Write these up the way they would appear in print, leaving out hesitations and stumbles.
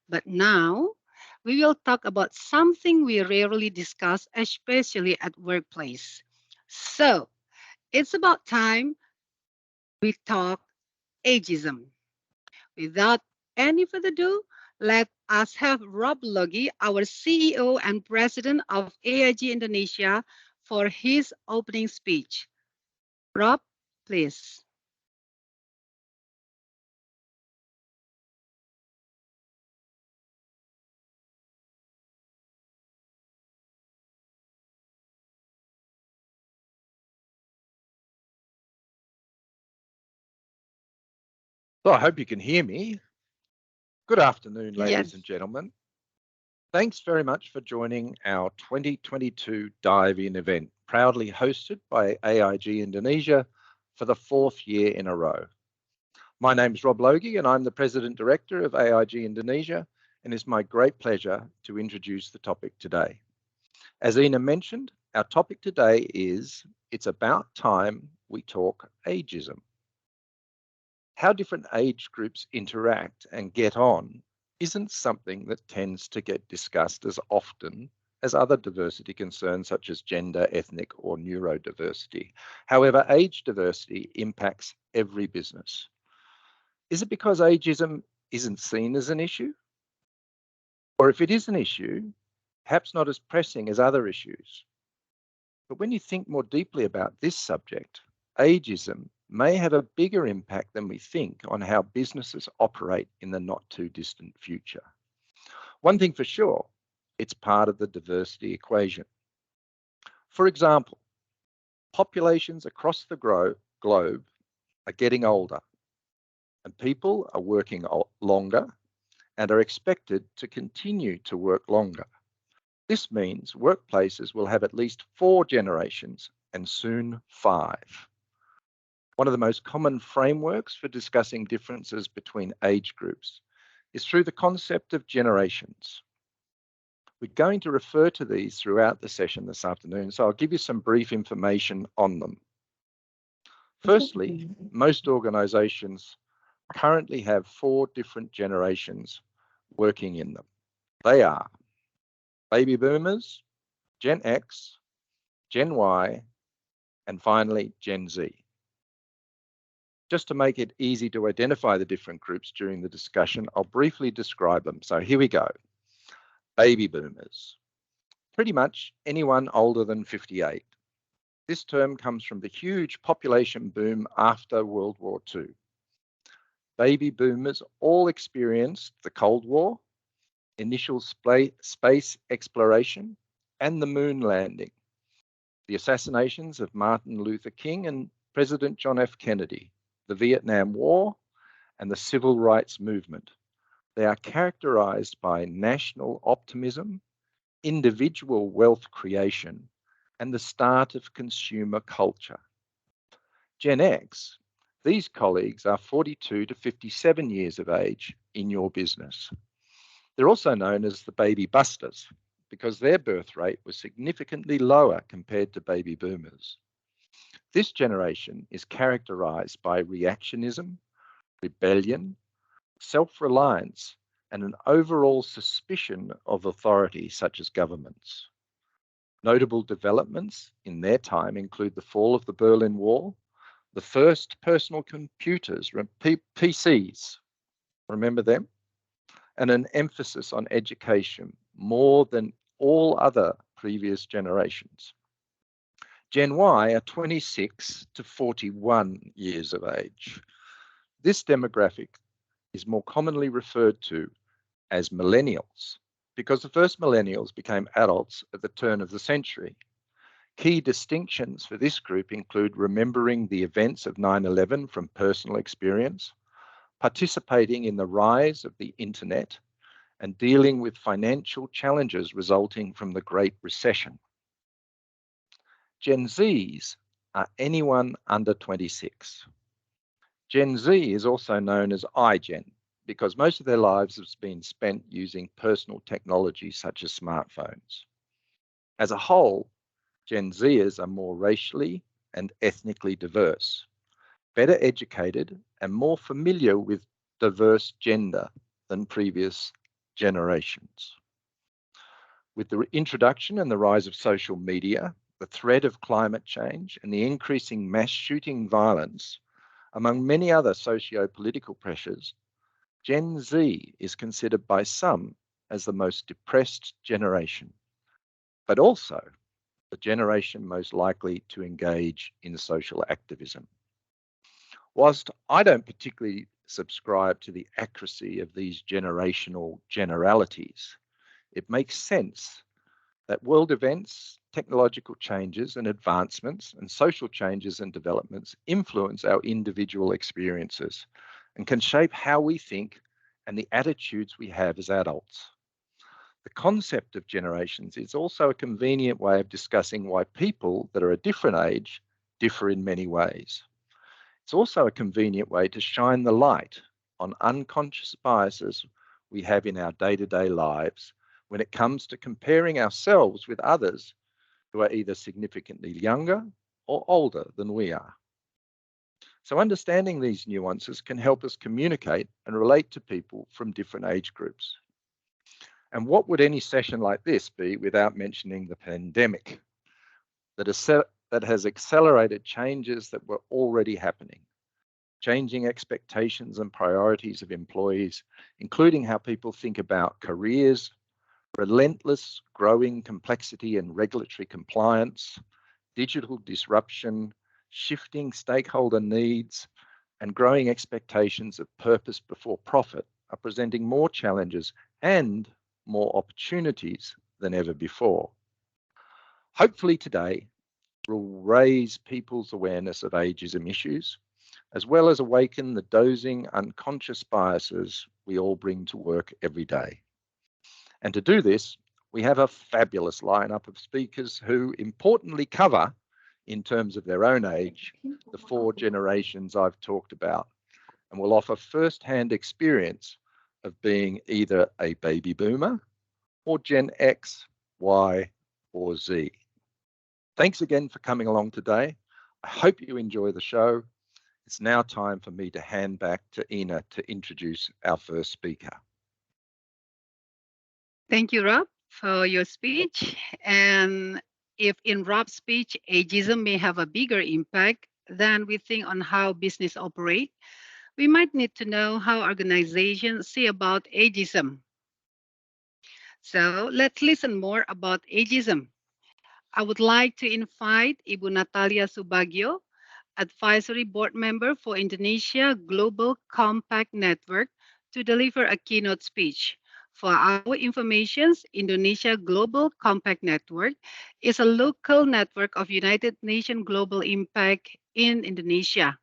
But now we will talk about something we rarely discuss, especially at workplace. So it's about time we talk ageism. Without any further ado, let us have Rob Logie, our CEO and President of AIG Indonesia, for his opening speech. Rob, please. So I hope you can hear me. Good afternoon, Yes. ladies and gentlemen. Thanks very much for joining our 2022 Dive-In event, proudly hosted by AIG Indonesia for the fourth year in a row. My name is Rob Logie and I'm the President Director of AIG Indonesia, and it's my great pleasure to introduce the topic today. As Ina mentioned, our topic today is It's About Time We Talk Ageism. How different age groups interact and get on isn't something that tends to get discussed as often as other diversity concerns such as gender, ethnic, or neurodiversity. However, age diversity impacts every business. Is it because ageism isn't seen as an issue? Or if it is an issue, perhaps not as pressing as other issues? But when you think more deeply about this subject, ageism may have a bigger impact than we think on how businesses operate in the not too distant future. One thing for sure, it's part of the diversity equation. For example, populations across the globe are getting older, and people are working longer and are expected to continue to work longer. This means workplaces will have at least 4 generations and soon 5. One of the most common frameworks for discussing differences between age groups is through the concept of generations. We're going to refer to these throughout the session this afternoon, so I'll give you some brief information on them. Firstly, most organisations currently have 4 different generations working in them. They are baby boomers, Gen X, Gen Y, and finally Gen Z. Just to make it easy to identify the different groups during the discussion, I'll briefly describe them. So here we go. Baby boomers. Pretty much anyone older than 58. This term comes from the huge population boom after World War II. Baby boomers all experienced the Cold War, initial space exploration, and the moon landing, the assassinations of Martin Luther King and President John F. Kennedy, the Vietnam War, and the Civil Rights Movement. They are characterized by national optimism, individual wealth creation, and the start of consumer culture. Gen X, these colleagues are 42 to 57 years of age in your business. They're also known as the baby busters because their birth rate was significantly lower compared to baby boomers. This generation is characterized by reactionism, rebellion, self-reliance, and an overall suspicion of authority such as governments. Notable developments in their time include the fall of the Berlin Wall, the first personal computers, PCs, remember them? And an emphasis on education more than all other previous generations. Gen Y are 26 to 41 years of age. This demographic is more commonly referred to as millennials because the first millennials became adults at the turn of the century. Key distinctions for this group include remembering the events of 9/11 from personal experience, participating in the rise of the internet, and dealing with financial challenges resulting from the Great Recession. Gen Zs are anyone under 26. Gen Z is also known as iGen because most of their lives have been spent using personal technology such as smartphones. As a whole, Gen Zers are more racially and ethnically diverse, better educated, and more familiar with diverse gender than previous generations. With the introduction and the rise of social media, the threat of climate change, and the increasing mass shooting violence, among many other socio-political pressures, Gen Z is considered by some as the most depressed generation, but also the generation most likely to engage in social activism. Whilst I don't particularly subscribe to the accuracy of these generational generalities, it makes sense that world events, technological changes and advancements, and social changes and developments influence our individual experiences and can shape how we think and the attitudes we have as adults. The concept of generations is also a convenient way of discussing why people that are a different age differ in many ways. It's also a convenient way to shine the light on unconscious biases we have in our day-to-day lives when it comes to comparing ourselves with others who are either significantly younger or older than we are. So understanding these nuances can help us communicate and relate to people from different age groups. And what would any session like this be without mentioning the pandemic that has accelerated changes that were already happening, changing expectations and priorities of employees, including how people think about careers, relentless growing complexity and regulatory compliance, digital disruption, shifting stakeholder needs, and growing expectations of purpose before profit are presenting more challenges and more opportunities than ever before. Hopefully today will raise people's awareness of ageism issues, as well as awaken the dozing unconscious biases we all bring to work every day. And to do this, we have a fabulous lineup of speakers who importantly cover, in terms of their own age, the 4 generations I've talked about, and will offer first-hand experience of being either a baby boomer or Gen X, Y, or Z. Thanks again for coming along today. I hope you enjoy the show. It's now time for me to hand back to Ina to introduce our first speaker. Thank you, Rob, for your speech. And if in Rob's speech, ageism may have a bigger impact than we think on how business operate, we might need to know how organizations see about ageism. So let's listen more about ageism. I would like to invite Ibu Natalia Soebagjo, Advisory Board Member for Indonesia Global Compact Network, to deliver a keynote speech. For our information, Indonesia Global Compact Network is a local network of United Nations Global Impact in Indonesia.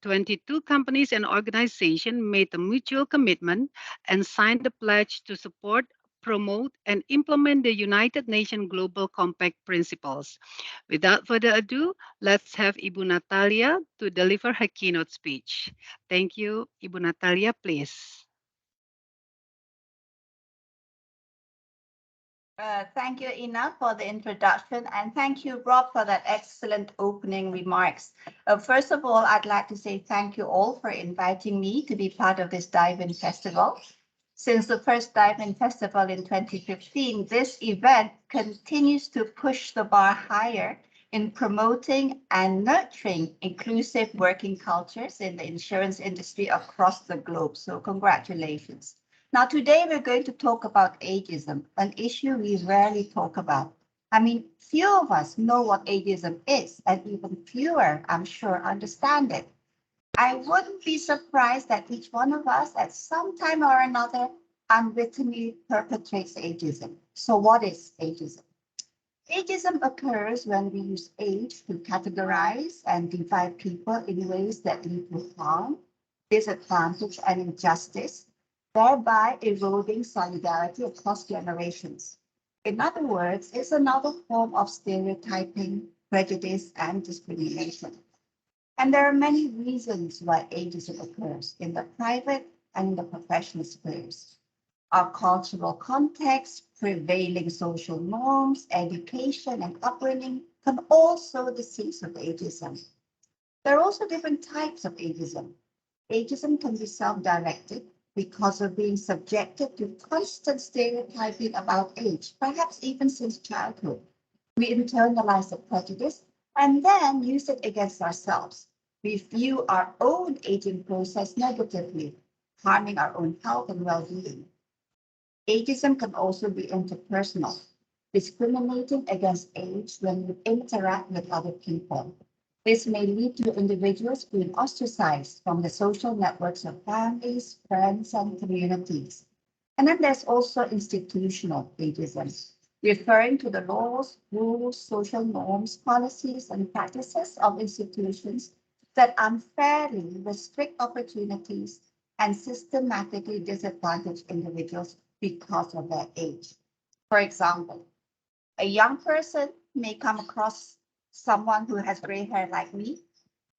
22 companies and organizations made a mutual commitment and signed a pledge to support, promote, and implement the United Nations Global Compact principles. Without further ado, let's have Ibu Natalia to deliver her keynote speech. Thank you. Ibu Natalia, please. Thank you, Ina, for the introduction, and thank you, Rob, for that excellent opening remarks. First of all, I'd like to say thank you all for inviting me to be part of this Dive-In Festival. Since the first Dive-In Festival in 2015, this event continues to push the bar higher in promoting and nurturing inclusive working cultures in the insurance industry across the globe. So congratulations. Now, today we're going to talk about ageism, an issue we rarely talk about. I mean, few of us know what ageism is, and even fewer, I'm sure, understand it. I wouldn't be surprised that each one of us at some time or another unwittingly perpetrates ageism. So what is ageism? Ageism occurs when we use age to categorize and divide people in ways that lead to harm, disadvantage, and injustice, thereby eroding solidarity across generations. In other words, it's another form of stereotyping, prejudice, and discrimination. And there are many reasons why ageism occurs in the private and in the professional spheres. Our cultural context, prevailing social norms, education, and upbringing can all sow the seeds of ageism. There are also different types of ageism. Ageism can be self-directed, because of being subjected to constant stereotyping about age, perhaps even since childhood. We internalize the prejudice and then use it against ourselves. We view our own aging process negatively, harming our own health and well-being. Ageism can also be interpersonal, discriminating against age when we interact with other people. This may lead to individuals being ostracized from the social networks of families, friends, and communities. And then there's also institutional ageism, referring to the laws, rules, social norms, policies, and practices of institutions that unfairly restrict opportunities and systematically disadvantage individuals because of their age. For example, a young person may come across someone who has gray hair like me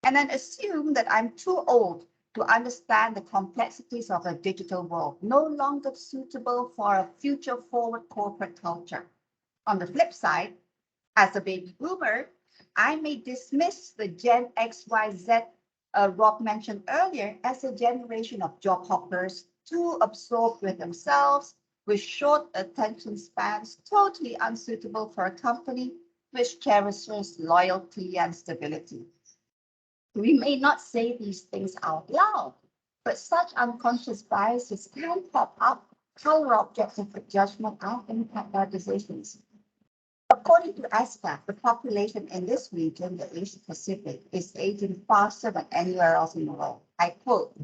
and then assume that I'm too old to understand the complexities of a digital world, no longer suitable for a future forward corporate culture. On the flip side, as a baby boomer, I may dismiss the Gen XYZ Rob mentioned earlier as a generation of job hoppers, too absorbed with themselves, with short attention spans, totally unsuitable for a company which cherishes loyalty and stability. We may not say these things out loud, but such unconscious biases can pop up, color objects of judgment, and impact our decisions. According to ASCAP, the population in this region, the Asia Pacific, is aging faster than anywhere else in the world. I quote,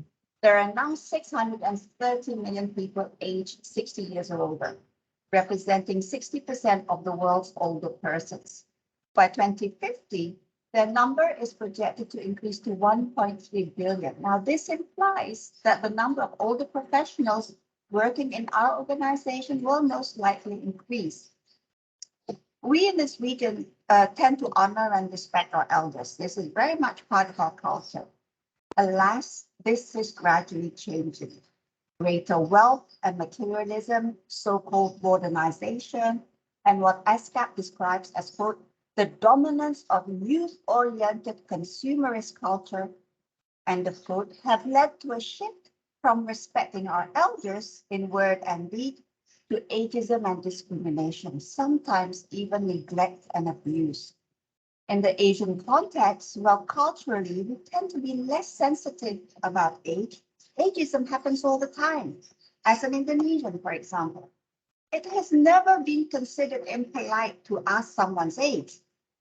there are now 630 million people aged 60 years or older, representing 60% of the world's older persons. By 2050, their number is projected to increase to 1.3 billion. Now, this implies that the number of older professionals working in our organization will most likely increase. We in this region tend to honor and respect our elders. This is very much part of our culture. Alas, this is gradually changing. Greater wealth and materialism, so-called modernization, and what ASCAP describes as, quote, the dominance of youth-oriented consumerist culture, end of quote, have led to a shift from respecting our elders in word and deed to ageism and discrimination, sometimes even neglect and abuse. In the Asian context, well, culturally, we tend to be less sensitive about age. Ageism happens all the time. As an Indonesian, for example, it has never been considered impolite to ask someone's age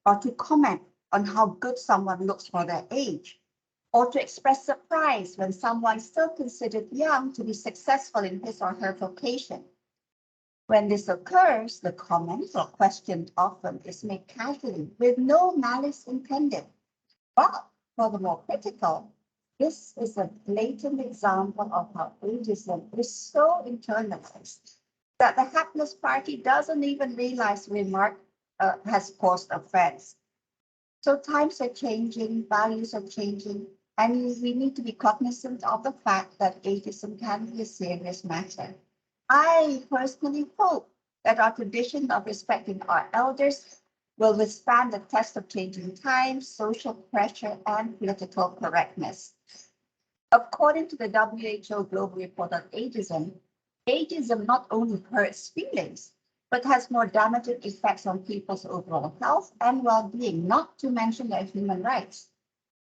or to comment on how good someone looks for their age, or to express surprise when someone still considered young to be successful in his or her vocation. When this occurs, the comment or question often is made casually with no malice intended. But for the more critical, this is a blatant example of how ageism is so internalized that the hapless party doesn't even realize the remark has caused offense. So times are changing, values are changing, and we need to be cognizant of the fact that ageism can be a serious matter. I personally hope that our tradition of respecting our elders will withstand the test of changing times, social pressure, and political correctness. According to the WHO Global Report on Ageism, ageism not only hurts feelings, but has more damaging effects on people's overall health and well-being, not to mention their human rights.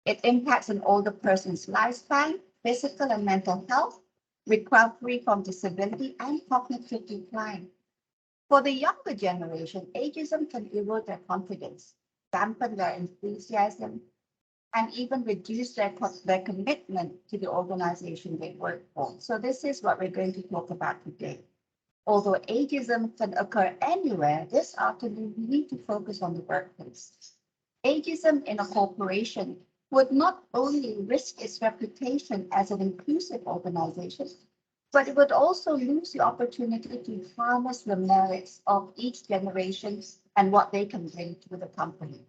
It impacts an older person's lifespan, physical and mental health, recovery from disability, and cognitive decline. For the younger generation, ageism can erode their confidence, dampen their enthusiasm, and even reduce their commitment to the organization they work for. So this is what we're going to talk about today. Although ageism can occur anywhere, this afternoon we need to focus on the workplace. Ageism in a corporation would not only risk its reputation as an inclusive organization, but it would also lose the opportunity to harness the merits of each generation and what they can bring to the company.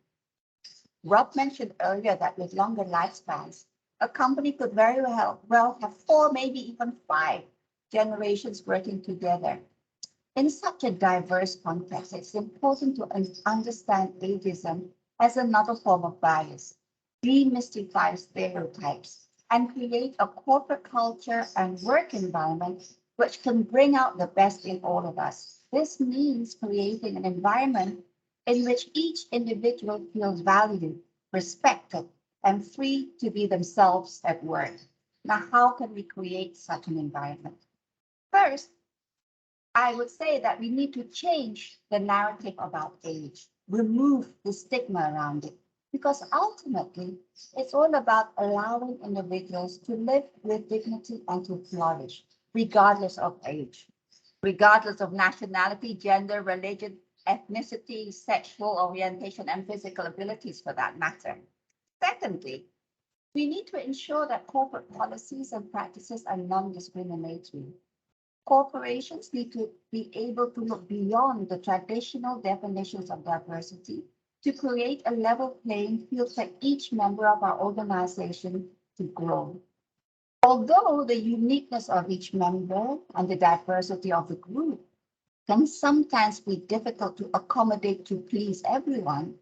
Rob mentioned earlier that with longer lifespans, a company could very well have 4, maybe even 5 generations working together. In such a diverse context, it's important to understand ageism as another form of bias, demystify stereotypes, and create a corporate culture and work environment which can bring out the best in all of us. This means creating an environment in which each individual feels valued, respected, and free to be themselves at work. Now, how can we create such an environment? First, I would say that we need to change the narrative about age, remove the stigma around it, because ultimately it's all about allowing individuals to live with dignity and to flourish, regardless of age, regardless of nationality, gender, religion, ethnicity, sexual orientation, and physical abilities for that matter. Secondly, we need to ensure that corporate policies and practices are non-discriminatory. Corporations need to be able to look beyond the traditional definitions of diversity to create a level playing field for each member of our organization to grow. Although the uniqueness of each member and the diversity of the group can sometimes be difficult to accommodate to please everyone,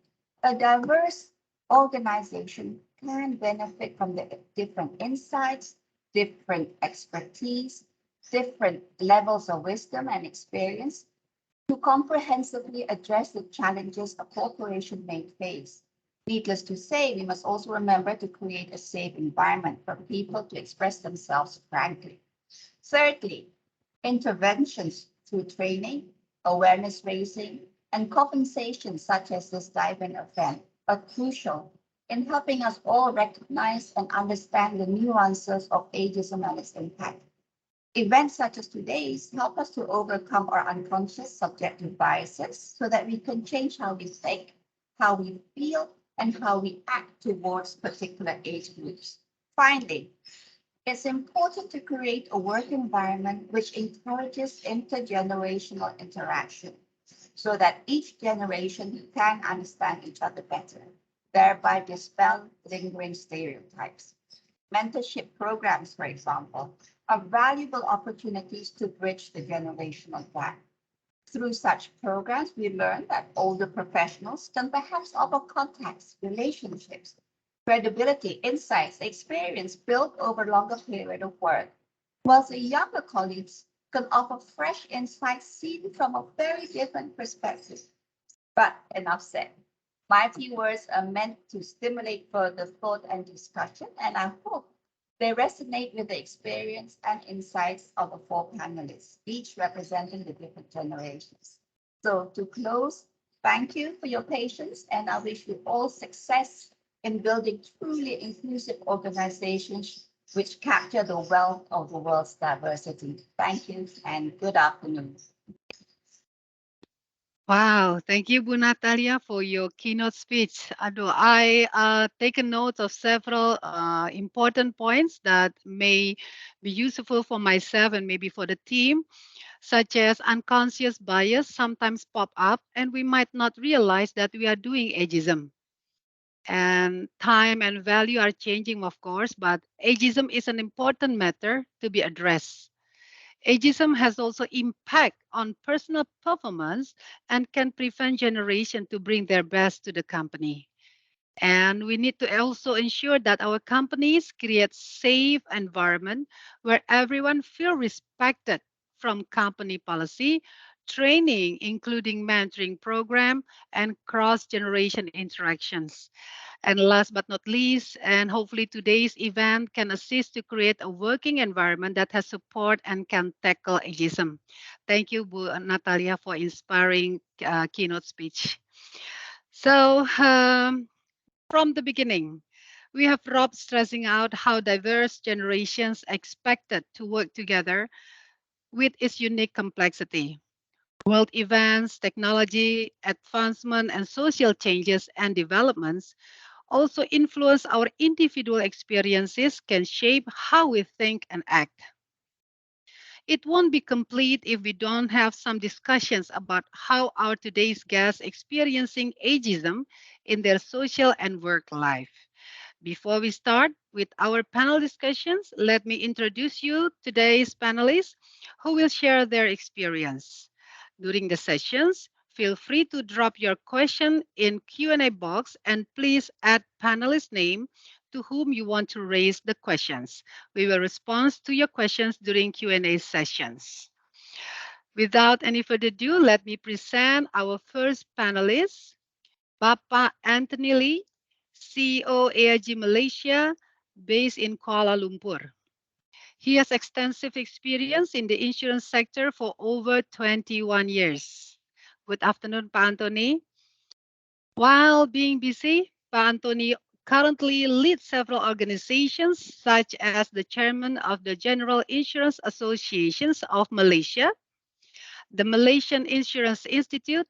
a diverse organization can benefit from the different insights, different expertise, different levels of wisdom and experience to comprehensively address the challenges a corporation may face. Needless to say, we must also remember to create a safe environment for people to express themselves frankly. Thirdly, interventions through training, awareness raising, and compensation, such as this dive-in event, are crucial in helping us all recognize and understand the nuances of ageism and its impact. Events such as today's help us to overcome our unconscious subjective biases so that we can change how we think, how we feel, and how we act towards particular age groups. Finally, it's important to create a work environment which encourages intergenerational interaction so that each generation can understand each other better, thereby dispel lingering stereotypes. Mentorship programs, for example, are valuable opportunities to bridge the generational gap. Through such programs, we learn that older professionals can perhaps offer contacts, relationships, credibility, insights, experience built over longer period of work, whilst the younger colleagues can offer fresh insights seen from a very different perspective. But enough said. My few words are meant to stimulate further thought and discussion, and I hope they resonate with the experience and insights of the four panelists, each representing the different generations. So to close, thank you for your patience, and I wish you all success in building truly inclusive organizations which capture the wealth of the world's diversity. Thank you and good afternoon. Wow, thank you, Bu Natalia, for your keynote speech. Aduh, I taken note of several important points that may be useful for myself and maybe for the team, such as unconscious bias sometimes pop up and we might not realize that we are doing ageism. And time and value are changing, of course, but ageism is an important matter to be addressed. Ageism has also impact on personal performance and can prevent generation to bring their best to the company. And we need to also ensure that our companies create safe environment where everyone feel respected from company policy, training, including mentoring program, and cross-generation interactions. And last but not least, and hopefully today's event can assist to create a working environment that has support and can tackle ageism. Thank you, Bu Natalia, for inspiring keynote speech. So, from the beginning, we have Rob stressing out how diverse generations expected to work together with its unique complexity. World events, technology, advancement, and social changes and developments also influence our individual experiences can shape how we think and act. It won't be complete if we don't have some discussions about how our today's guests experiencing ageism in their social and work life. Before we start with our panel discussions, let me introduce you today's panelists who will share their experience. During the sessions, feel free to drop your question in Q&A box and please add panelist name to whom you want to raise the questions. We will respond to your questions during Q&A sessions. Without any further ado, let me present our first panelist, Bapak Antony Lee, CEO AIG Malaysia, based in Kuala Lumpur. He has extensive experience in the insurance sector for over 21 years. Good afternoon, Pak Antony. While being busy, Pak Antony currently leads several organizations, such as the chairman of the General Insurance Associations of Malaysia, the Malaysian Insurance Institute,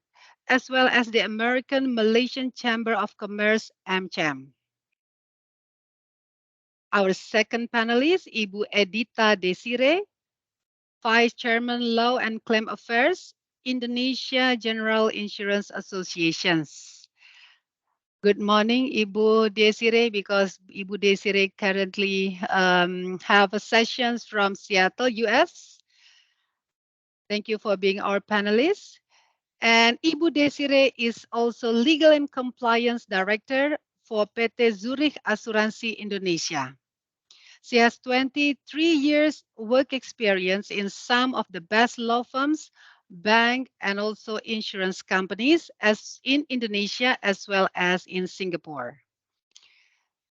as well as the American Malaysian Chamber of Commerce, AmCham. Our second panelist, Ibu Editha Desiree, Vice Chairman Law and Claim Affairs, Indonesia General Insurance Associations. Good morning, Ibu Desiree, because Ibu Desiree currently have a sessions from Seattle, US. Thank you for being our panelist. And Ibu Desiree is also Legal and Compliance Director for PT Zurich Asuransi Indonesia. She has 23 years work experience in some of the best law firms, bank, and also insurance companies as in Indonesia as well as in Singapore.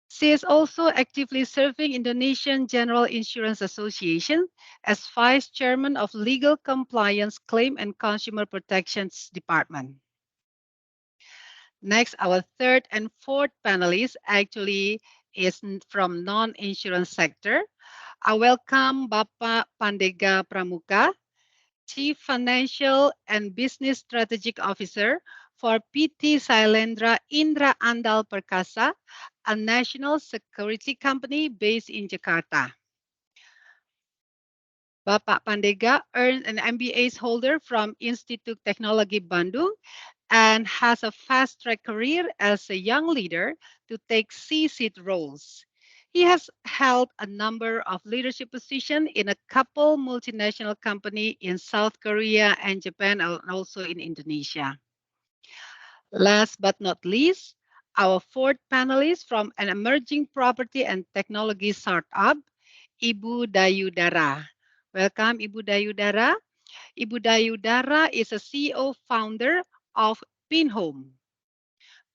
She is also actively serving Indonesian General Insurance Association as Vice Chairman of Legal Compliance Claim and Consumer Protections Department. Next, our third and fourth panelists actually is from non-insurance sector. I welcome Bapak Pandega Pramuka, Chief Financial and Business Strategic Officer for PT Sailendra Indra Andal Perkasa, a national security company based in Jakarta. Bapak Pandega earned an MBA holder from Institut Teknologi Bandung and has a fast-track career as a young leader to take C-suite roles. He has held a number of leadership positions in a couple multinational companies in South Korea and Japan, and also in Indonesia. Last but not least, our fourth panelist from an emerging property and technology startup, Ibu Dayudara. Welcome, Ibu Dayudara. Ibu Dayudara is a CEO founder of PinHome.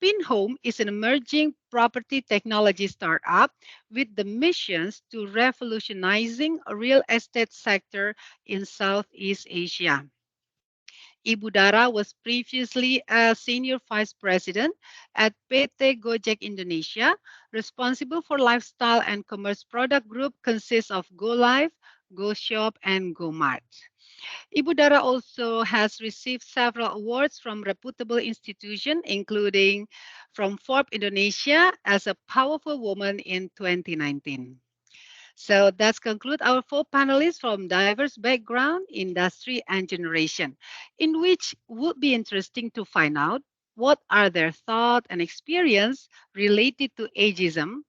PinHome is an emerging property technology startup with the missions to revolutionizing a real estate sector in Southeast Asia. Ibu Dara was previously a senior vice president at PT Gojek Indonesia, responsible for lifestyle and commerce product group consists of GoLive, GoShop, and GoMart. Ibu Dara also has received several awards from reputable institutions, including from Forbes Indonesia as a powerful woman in 2019. So that's conclude our four panelists from diverse background, industry, and generation, in which would be interesting to find out what are their thoughts and experience related to ageism,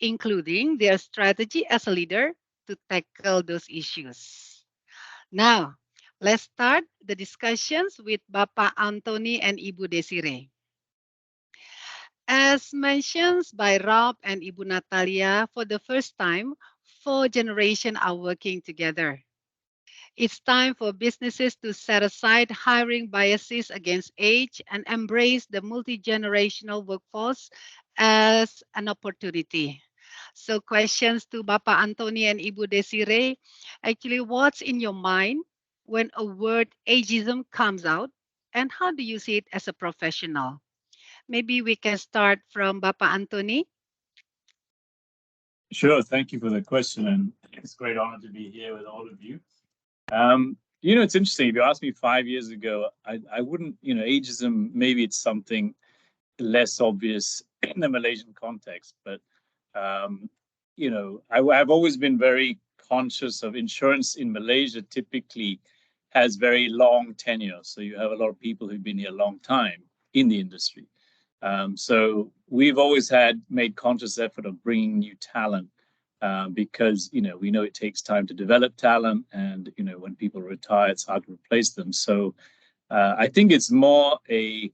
including their strategy as a leader to tackle those issues. Now, let's start the discussions with Bapak Antony and Ibu Desiree. As mentioned by Rob and Ibu Natalia, for the first time, four generations are working together. It's time for businesses to set aside hiring biases against age and embrace the multi-generational workforce as an opportunity. So questions to Bapak Antony and Ibu Desiree, actually what's in your mind when a word ageism comes out, and how do you see it as a professional? Maybe we can start from Bapak Antony. Sure, thank you for the question, and it's a great honor to be here with all of you. It's interesting. If you asked me 5 years ago, I wouldn't, ageism, maybe it's something less obvious in the Malaysian context, but, I've always been very conscious of insurance in Malaysia typically has very long tenure. So you have a lot of people who've been here a long time in the industry. So we've always made conscious effort of bringing new talent because, we know it takes time to develop talent and, when people retire, it's hard to replace them. So I think it's more a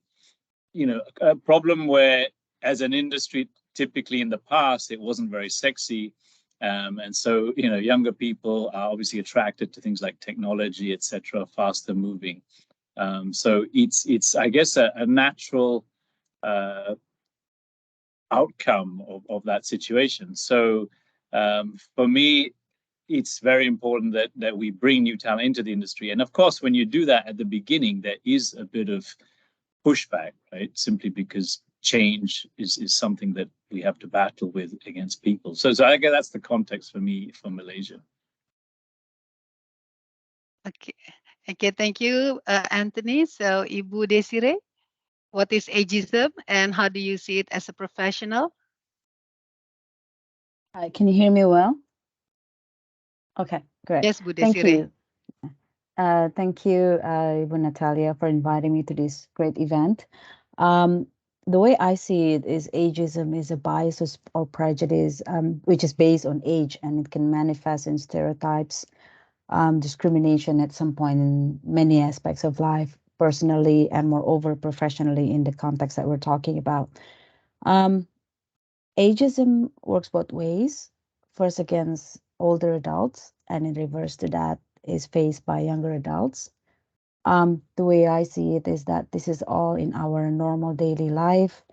problem where as an industry, typically in the past, it wasn't very sexy. And so, younger people are obviously attracted to things like technology, etc., faster moving. So it's I guess, a natural outcome of that situation. So for me, it's very important that we bring new talent into the industry. And of course, when you do that at the beginning, there is a bit of pushback, right? Simply because change is something that we have to battle with against people. So I guess that's the context for me for Malaysia. Okay, thank you, Anthony. So, Ibu Desiree, what is ageism and how do you see it as a professional? Can you hear me well? Okay, great. Yes, Bu Thank Desiree. you. Thank you, Ibu Natalia, for inviting me to this great event. The way I see it is ageism is a bias or prejudice, which is based on age, and it can manifest in stereotypes, discrimination at some point in many aspects of life, personally and moreover professionally in the context that we're talking about. Ageism works both ways. First, against older adults, and in reverse to that is faced by younger adults. The way I see it is that this is all in our normal daily life.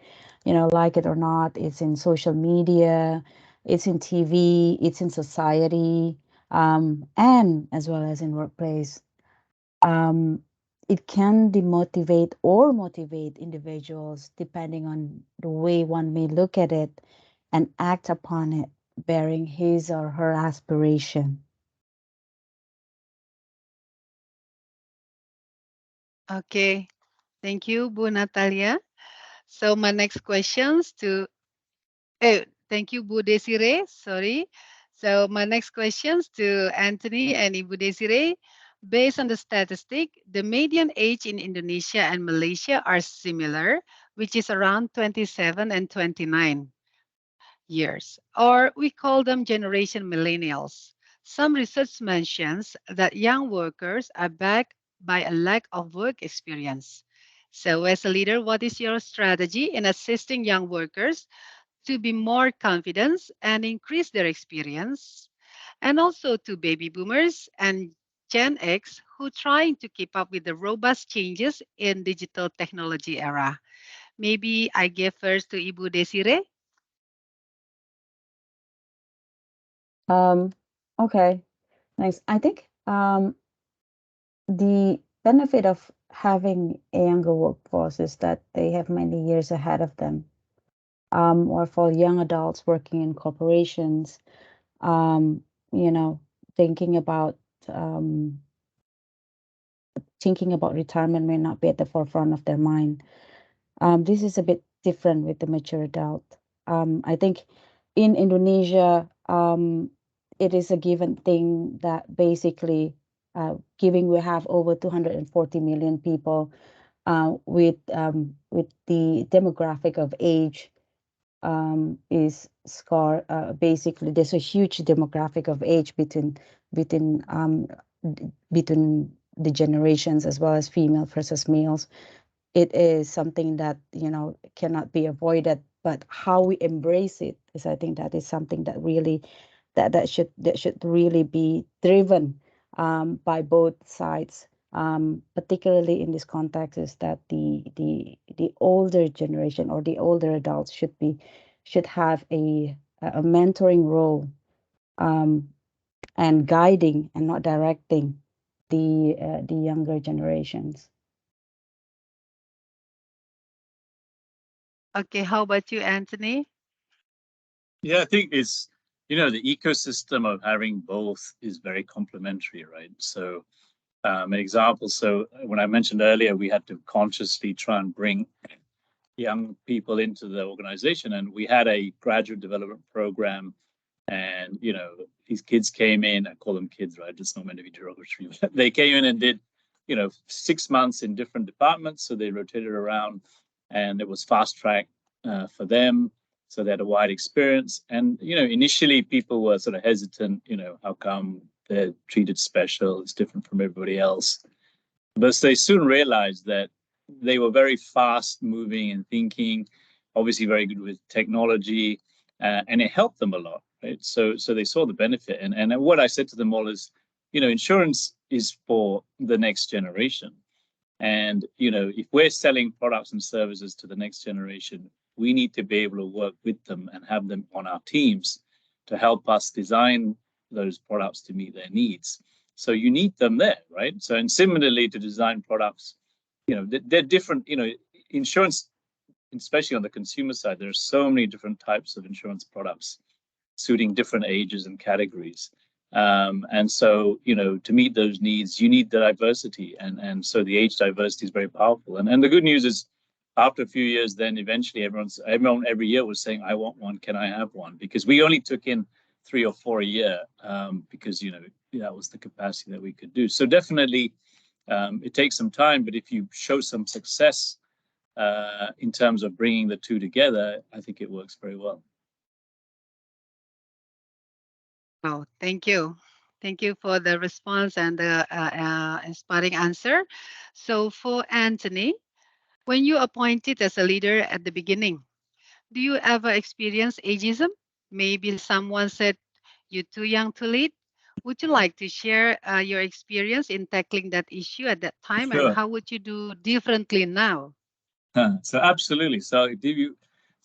Like it or not, it's in social media, it's in TV, it's in society, and as well as in workplace. It can demotivate or motivate individuals depending on the way one may look at it and act upon it, bearing his or her aspiration. Okay, thank you, Bu Natalia. So my next questions to, thank you, Bu Desiree. Sorry. So my next questions to Anthony and Ibu Desiree. Based on the statistic, the median age in Indonesia and Malaysia are similar, which is around 27 and 29 years, or we call them generation millennials. Some research mentions that young workers are backed by a lack of work experience. So, as a leader, what is your strategy in assisting young workers to be more confident and increase their experience? And also to baby boomers and Gen X who trying to keep up with the robust changes in digital technology era. Maybe I give first to Ibu Desiree. Okay, thanks. I think the benefit of having a younger workforce is that they have many years ahead of them. Or for young adults working in corporations, um, you know, thinking about um, thinking about retirement may not be at the forefront of their mind. This is a bit different with the mature adult. I think in Indonesia, it is a given thing that basically, given we have over 240 million people with the demographic of age is scar. Basically, there's a huge demographic of age between between the generations as well as female versus males. It is something that cannot be avoided, but how we embrace it is, I think, that is something that really that should really be driven by both sides, particularly in this context, is that the older generation or the older adults should have a mentoring role, and guiding and not directing the younger generations. Okay, how about you, Anthony? Yeah, I think it's, the ecosystem of having both is very complementary, right? So an example, so when I mentioned earlier, we had to consciously try and bring young people into the organization, and we had a graduate development program, and these kids came in. I call them kids, right? It's not meant to be derogatory. They came in and did 6 months in different departments, so they rotated around, and it was fast track for them, so they had a wide experience. And initially people were sort of hesitant, how come they're treated special, it's different from everybody else. But they soon realized that they were very fast moving and thinking. obviously very good with technology, and it helped them a lot, right? So they saw the benefit, and what I said to them all is, insurance is for the next generation, and if we're selling products and services to the next generation, we need to be able to work with them and have them on our teams to help us design those products to meet their needs. So you need them there, right? So, and similarly to design products, they're different, insurance, especially on the consumer side, there are so many different types of insurance products suiting different ages and categories. And so, to meet those needs, you need the diversity. And so the age diversity is very powerful. And the good news is, after a few years, then eventually everyone every year was saying, I want one, can I have one? Because we only took in 3 or 4 a year, because, that was the capacity that we could do. So definitely, it takes some time, but if you show some success in terms of bringing the two together, I think it works very well. Oh, thank you. Thank you for the response and the inspiring answer. So for Antony, when you appointed as a leader at the beginning, do you ever experience ageism? Maybe someone said you're too young to lead. Would you like to share your experience in tackling that issue at that time, and Sure. how would you do differently now? So absolutely. So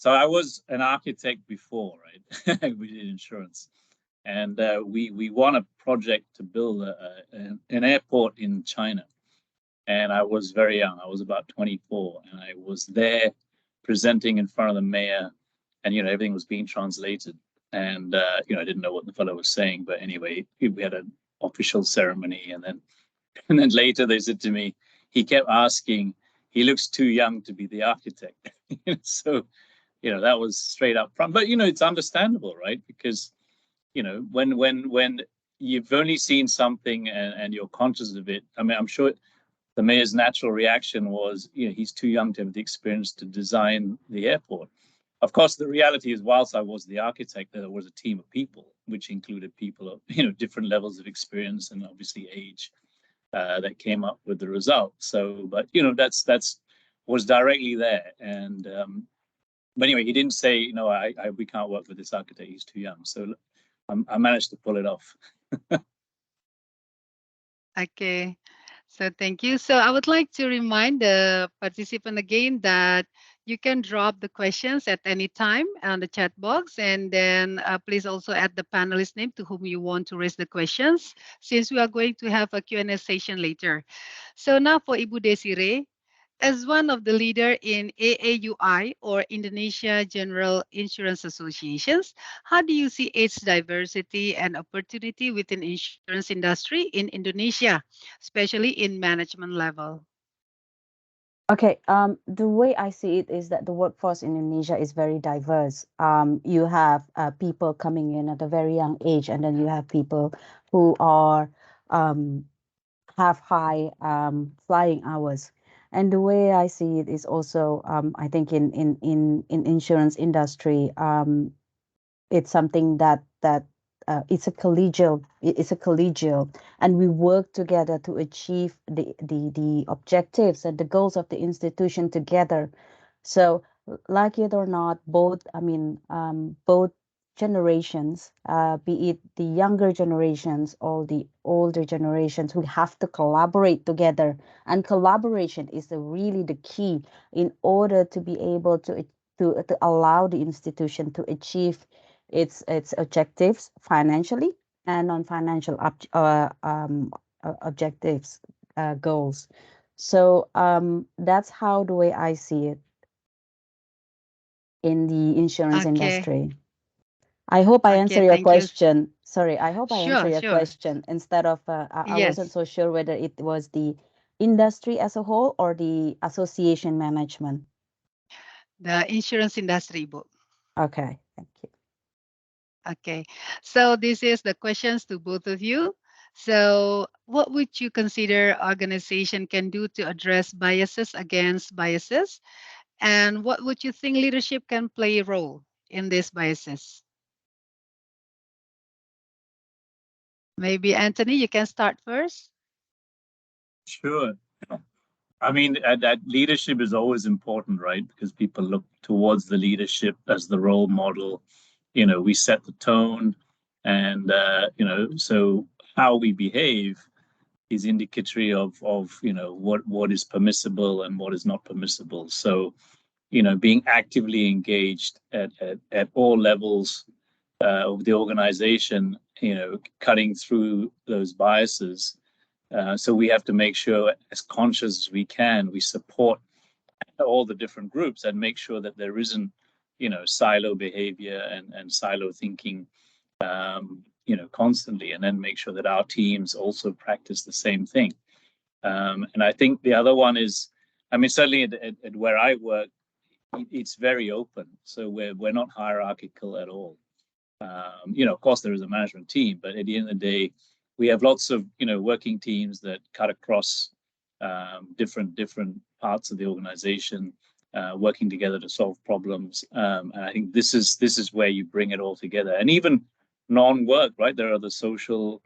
I was an architect before, right? We did insurance, and we won a project to build an airport in China. And I was very young. I was about 24, and I was there presenting in front of the mayor, and everything was being translated, and I didn't know what the fellow was saying, but anyway, we had an official ceremony, and then later they said to me, he kept asking, he looks too young to be the architect. So that was straight up front, but it's understandable, right? Because when you've only seen something and you're conscious of it, I mean, I'm sure the mayor's natural reaction was, he's too young to have the experience to design the airport. Of course, the reality is, whilst I was the architect, there was a team of people, which included people of different levels of experience and obviously age, that came up with the result. So, but that's was directly there, and but anyway, he didn't say, we can't work with this architect; he's too young. So I managed to pull it off. Okay. So thank you. So I would like to remind the participant again that you can drop the questions at any time on the chat box, and then please also add the panelist name to whom you want to raise the questions, since we are going to have a Q&A session later. So now for Ibu Desiree, as one of the leader in AAUI, or Indonesia General Insurance Associations, how do you see age diversity and opportunity within insurance industry in Indonesia, especially in management level? Okay, the way I see it is that the workforce in Indonesia is very diverse. You have people coming in at a very young age, and then you have people who are have high flying hours. And the way I see it is also, I think in insurance industry, it's something that it's a collegial, and we work together to achieve the objectives and the goals of the institution together. So, like it or not, both generations, be it the younger generations or the older generations, we have to collaborate together. And collaboration is really the key in order to be able to allow the institution to achieve its objectives financially and non-financial objectives, goals. So that's how the way I see it in the insurance Okay. industry. I hope I answer Okay, your thank you. question. Sorry, I hope I answer Sure, your sure. question instead of I wasn't Yes, so sure whether it was the industry as a whole or the association management. the insurance industry book. Okay, thank you. Okay, so this is the questions to both of you. So what would you consider organization can do to address biases against biases? And what would you think leadership can play a role in these biases? Maybe Antony, you can start first. Sure. I mean, that leadership is always important, right? Because people look towards the leadership as the role model. You know, we set the tone, and you know, so how we behave is indicatory of you know what is permissible and what is not permissible. So, you know, being actively engaged at all levels of the organization, you know, cutting through those biases. So we have to make sure, as conscious as we can, we support all the different groups and make sure that there isn't, you know, silo behavior and silo thinking, you know, constantly, and then make sure that our teams also practice the same thing. And I think the other one is, I mean, certainly at where I work, it's very open. So we're not hierarchical at all. You know, of course, there is a management team, but at the end of the day, we have lots of, you know, working teams that cut across different parts of the organization, working together to solve problems. And I think this is where you bring it all together. And even non-work, right? There are the social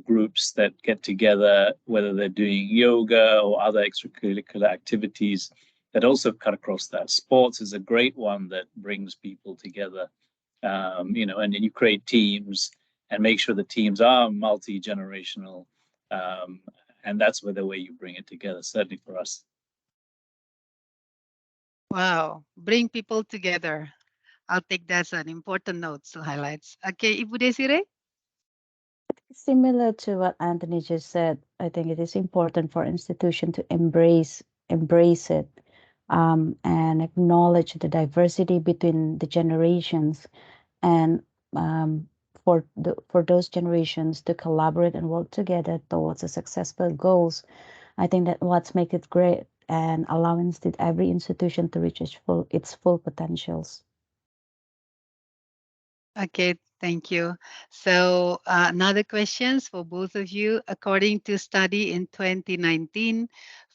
groups that get together, whether they're doing yoga or other extracurricular activities that also cut across that. Sports is a great one that brings people together. You know, and then you create teams and make sure the teams are multi-generational. And that's where the way you bring it together, certainly for us. Wow, bring people together. I'll take that as an important note to highlight. Okay, Ibu Desiree? Similar to what Anthony just said, I think it is important for institution to embrace it, and acknowledge the diversity between the generations, and for those generations to collaborate and work together towards a successful goals. I think that what's make it great and allowing every institution to reach its full potentials. Okay, thank you. So another questions for both of you. According to study in 2019,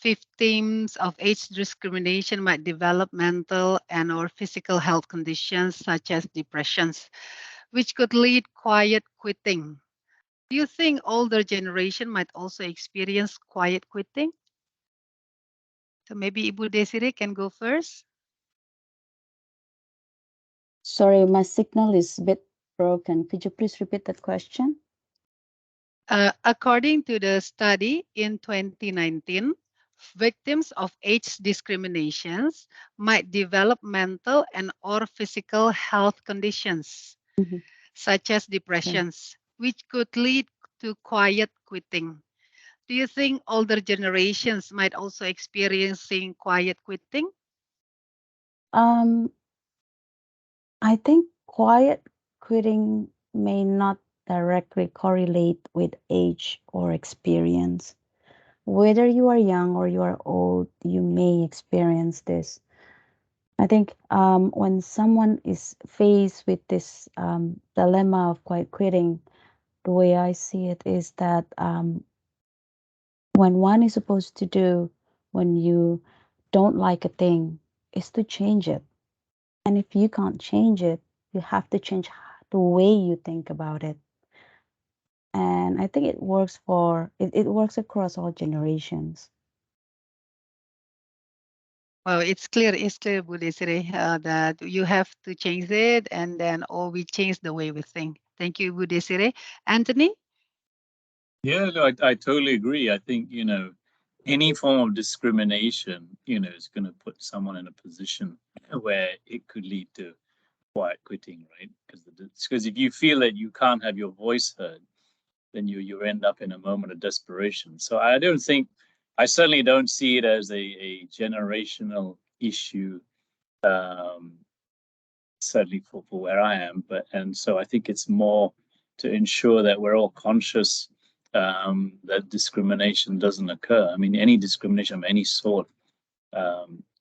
victims of age discrimination might develop mental and or physical health conditions such as depressions, which could lead quiet quitting. Do you think older generation might also experience quiet quitting? So maybe Ibu Desiree can go first. Sorry, my signal is a bit broken. Could you please repeat that question? According to the study in 2019, victims of age discriminations might develop mental and or physical health conditions Mhm. such as depressions, which could lead to quiet quitting. Do you think older generations might also experiencing quiet quitting? Um, I think quiet quitting may not directly correlate with age or experience. Whether you are young or you are old, you may experience this. I think when someone is faced with this dilemma of quiet quitting, the way I see it is that when one is supposed to do when you don't like a thing is to change it. And if you can't change it, you have to change the way you think about it. And I think it works across all generations. Well, it's clear, Bu Desiree, that you have to change it and then or we change the way we think. Thank you, Bu Desiree. Anthony? Yeah, no, I totally agree. I think, you know, any form of discrimination, you know, is going to put someone in a position where it could lead to quiet quitting, right? Because if you feel that you can't have your voice heard, then you end up in a moment of desperation. So I certainly don't see it as a generational issue, certainly for where I am. And so I think it's more to ensure that we're all conscious that discrimination doesn't occur. I mean, any discrimination of any sort,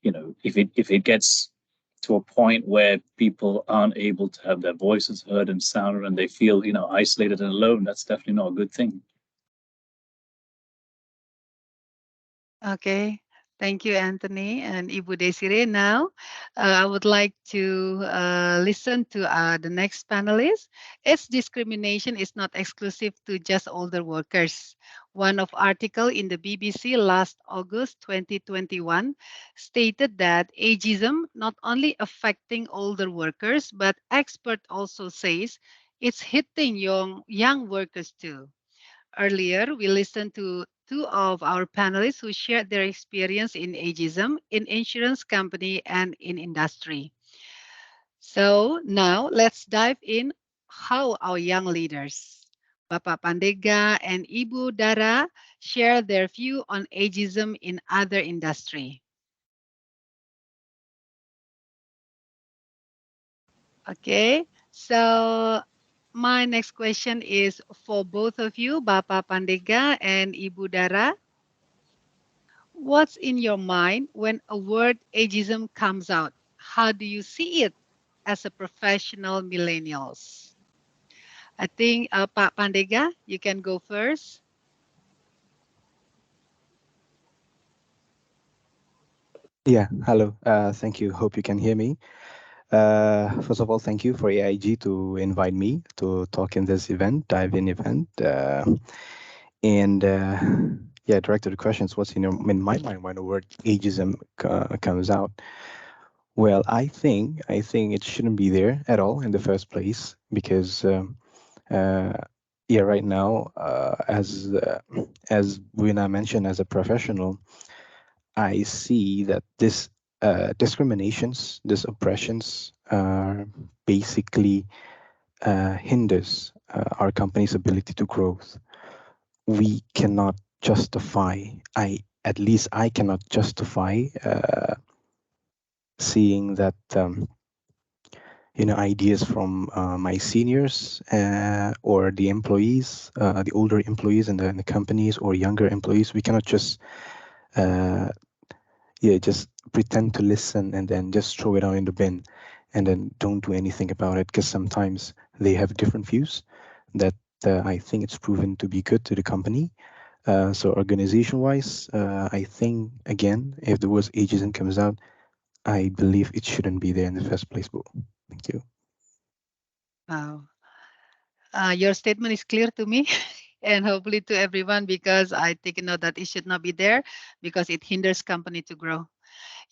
you know, if it gets to a point where people aren't able to have their voices heard and sounded and they feel, you know, isolated and alone, that's definitely not a good thing. Okay. Thank you, Anthony and Ibu Desiree. Now, I would like to listen to the next panelist. Age discrimination is not exclusive to just older workers. One of article in the BBC last August 2021 stated that ageism not only affecting older workers, but expert also says it's hitting young workers too. Earlier, we listened to two of our panelists who shared their experience in ageism in insurance company and in industry. So now let's dive in how our young leaders, Bapak Pandega and Ibu Dara, share their view on ageism in other industry. Okay, so my next question is for both of you, Bapak Pandega and Ibu Dara. What's in your mind when a word ageism comes out? How do you see it as a professional millennials? I think Pak Pandega, you can go first. Yeah, hello. Thank you. Hope you can hear me. First of all, thank you for AIG to invite me to talk in this event, dive-in event. And yeah, direct to the questions, what's in my mind when the word ageism comes out? Well, I think it shouldn't be there at all in the first place because yeah, right now, as Buina mentioned, as a professional, I see that this discriminations, this oppressions, basically hinders our company's ability to growth. We cannot justify. At least I cannot justify seeing that ideas from my seniors or the employees, the older employees in the companies or younger employees. We cannot just just pretend to listen and then just throw it out in the bin and then don't do anything about it, because sometimes they have different views that I think it's proven to be good to the company. So organization wise, I think again, if the word ageism comes out, I believe it shouldn't be there in the first place. But thank you. Wow. Your statement is clear to me and hopefully to everyone, because I take note that it should not be there because it hinders company to grow.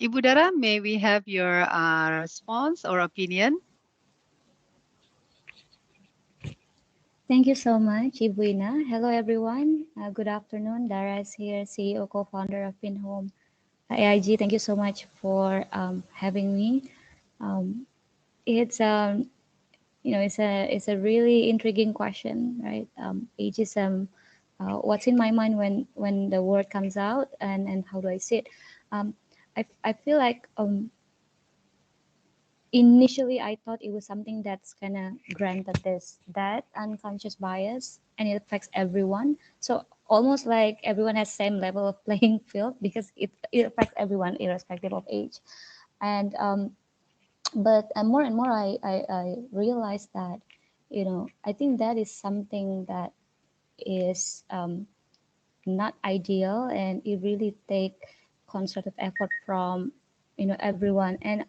Ibu Dara, may we have your response or opinion? Thank you so much, Ibuina. Hello, everyone. Good afternoon. Dara is here, CEO, co-founder of PinHome AIG. Thank you so much for having me. Um, it's it's a really intriguing question, right? Ageism. What's in my mind when the word comes out, and how do I see it? I feel like initially I thought it was something that's kind of granted this that unconscious bias, and it affects everyone. So almost like everyone has same level of playing field because it affects everyone irrespective of age. And but more and more I realized that I think that is something that is not ideal, and it really take concerted effort from everyone, and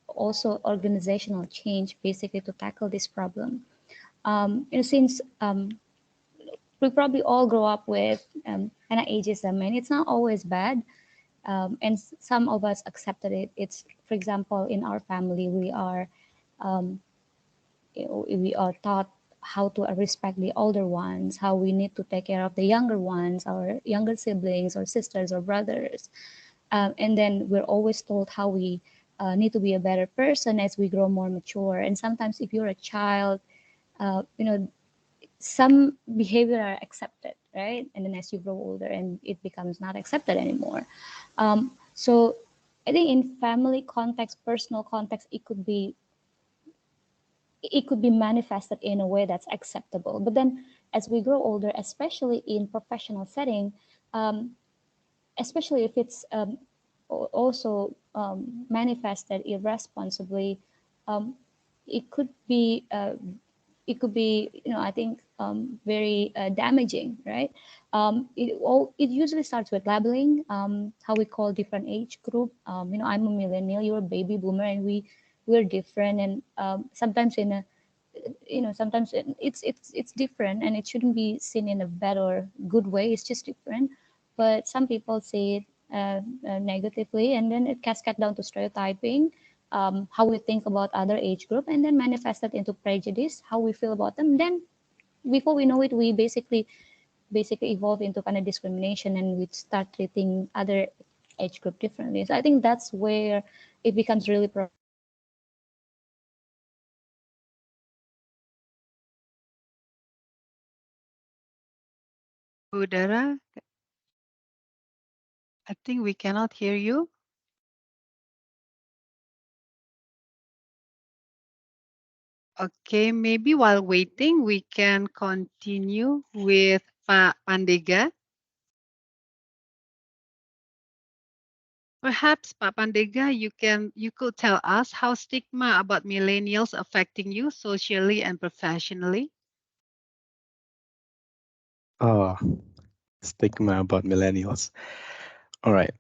also organizational change basically to tackle this problem. Since we probably all grow up with kind of ageism, and it's not always bad. And some of us accepted it. It's, for example, in our family, um, we are taught how to respect the older ones, how we need to take care of the younger ones, our younger siblings or sisters or brothers. And then we're always told how we need to be a better person as we grow more mature. And sometimes if you're a child, some behavior are accepted, right? And then as you grow older, and it becomes not accepted anymore. So I think in family context, personal context, it could be manifested in a way that's acceptable. But then as we grow older, especially in professional setting, especially if it's also manifested irresponsibly, it could be it could be, I think very damaging, right? It usually starts with labeling, how we call different age group. I'm a millennial, you're a baby boomer, and we're different, and sometimes in a sometimes it's different, and it shouldn't be seen in a bad or good way. It's just different, but some people say it negatively, and then it cascades down to stereotyping, how we think about other age group, and then manifested into prejudice, how we feel about them. Then before we know it, we basically evolve into kind of discrimination, and we start treating other age group differently. So I think that's where it becomes really Udara, I think we cannot hear you. Okay, maybe while waiting, we can continue with Pak Pandega. Perhaps, Pak Pandega, you could tell us how stigma about millennials affecting you socially and professionally. Oh, stigma about millennials. All right.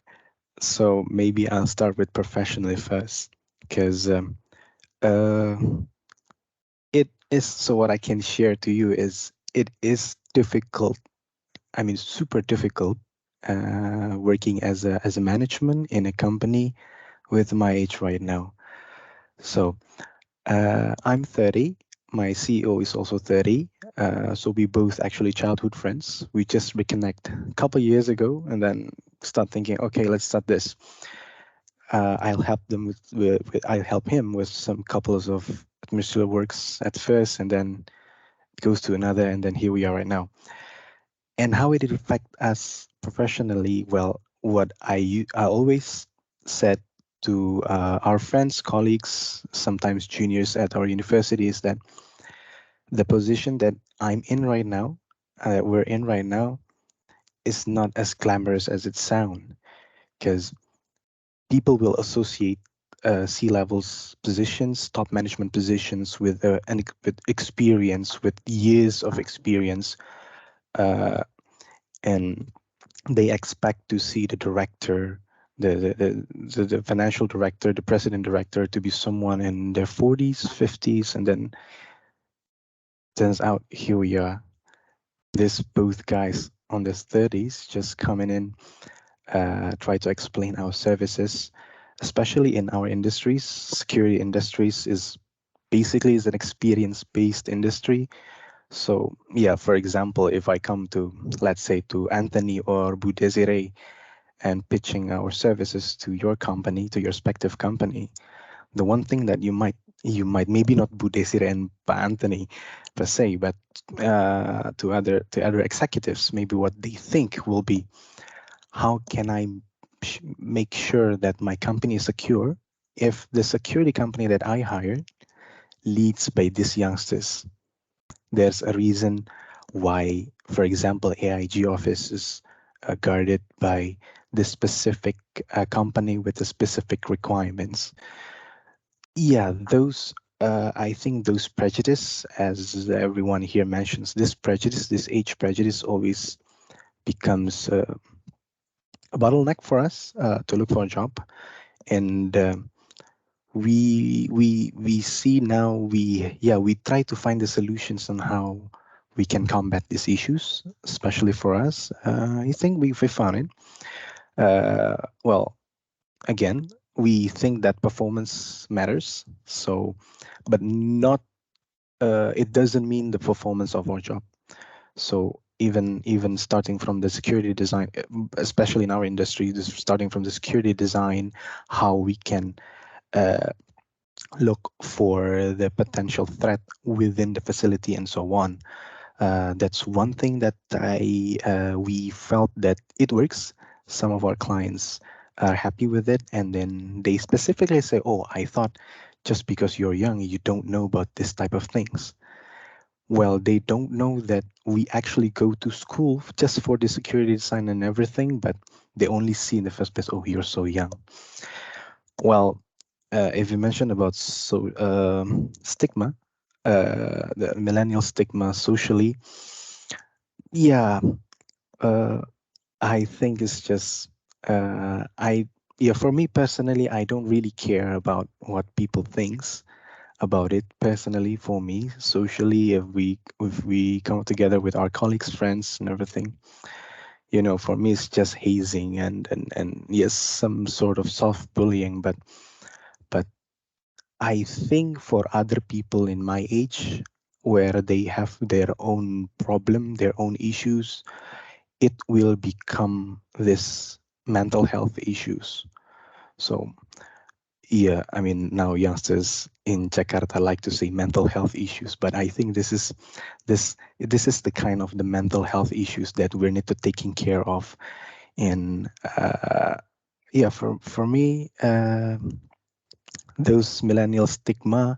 So maybe I'll start with professionally first, because uh, it is. So what I can share to you is it is difficult. I mean, super difficult working as a management in a company with my age right now. So I'm 30. My CEO is also 30. So we both actually childhood friends. We just reconnect a couple years ago and then start thinking, okay, let's start this. I'll help them I'll help him with some couples of administrative works at first, and then it goes to another, and then here we are right now. And how it affect us professionally? Well, what I always said to our friends, colleagues, sometimes juniors at our university is that the position that I'm in right now, we're in right now, is not as glamorous as it sounds, because people will associate C-levels positions, top management positions with with experience, with years of experience, and they expect to see the director, the financial director, the president director to be someone in their 40s, 50s, and then turns out here we are, this both guys on their 30s just coming in, try to explain our services, especially in our industries. Security industries is basically is an experience-based industry. So yeah, for example, if I come to, let's say, to Anthony or Bu Desiree and pitching our services to your company, to your respective company, the one thing that you might maybe not Bu Desiree and Pa Anthony per se, but to other executives, maybe what they think will be, how can I make sure that my company is secure if the security company that I hired leads by these youngsters? There's a reason why, for example, AIG office is guarded by this specific company with the specific requirements. Yeah, those I think those prejudice, as everyone here mentions, this prejudice, this age prejudice, always becomes a bottleneck for us to look for a job. And we see now, we try to find the solutions on how we can combat these issues, especially for us. I think we found it. Well, again, we think that performance matters. So, but not. It doesn't mean the performance of our job. So even starting from the security design, especially in our industry, this starting from the security design, how we can look for the potential threat within the facility and so on. That's one thing that we felt that it works. Some of our clients are happy with it, and then they specifically say, "Oh, I thought just because you're young, you don't know about this type of things." Well, they don't know that we actually go to school just for the security design and everything, but they only see in the first place, "Oh, you're so young." Well, if you mentioned about stigma, the millennial stigma socially. Yeah, I think it's just for me personally, I don't really care about what people thinks about it. Personally, for me, socially, if we come together with our colleagues, friends, and everything, for me, it's just hazing and yes, some sort of soft bullying, but I think for other people in my age, where they have their own problem, their own issues, it will become this mental health issues. So yeah, I mean, now youngsters in Jakarta like to say mental health issues, but I think this is the kind of the mental health issues that we need to taking care of. And yeah, for me, those millennial stigma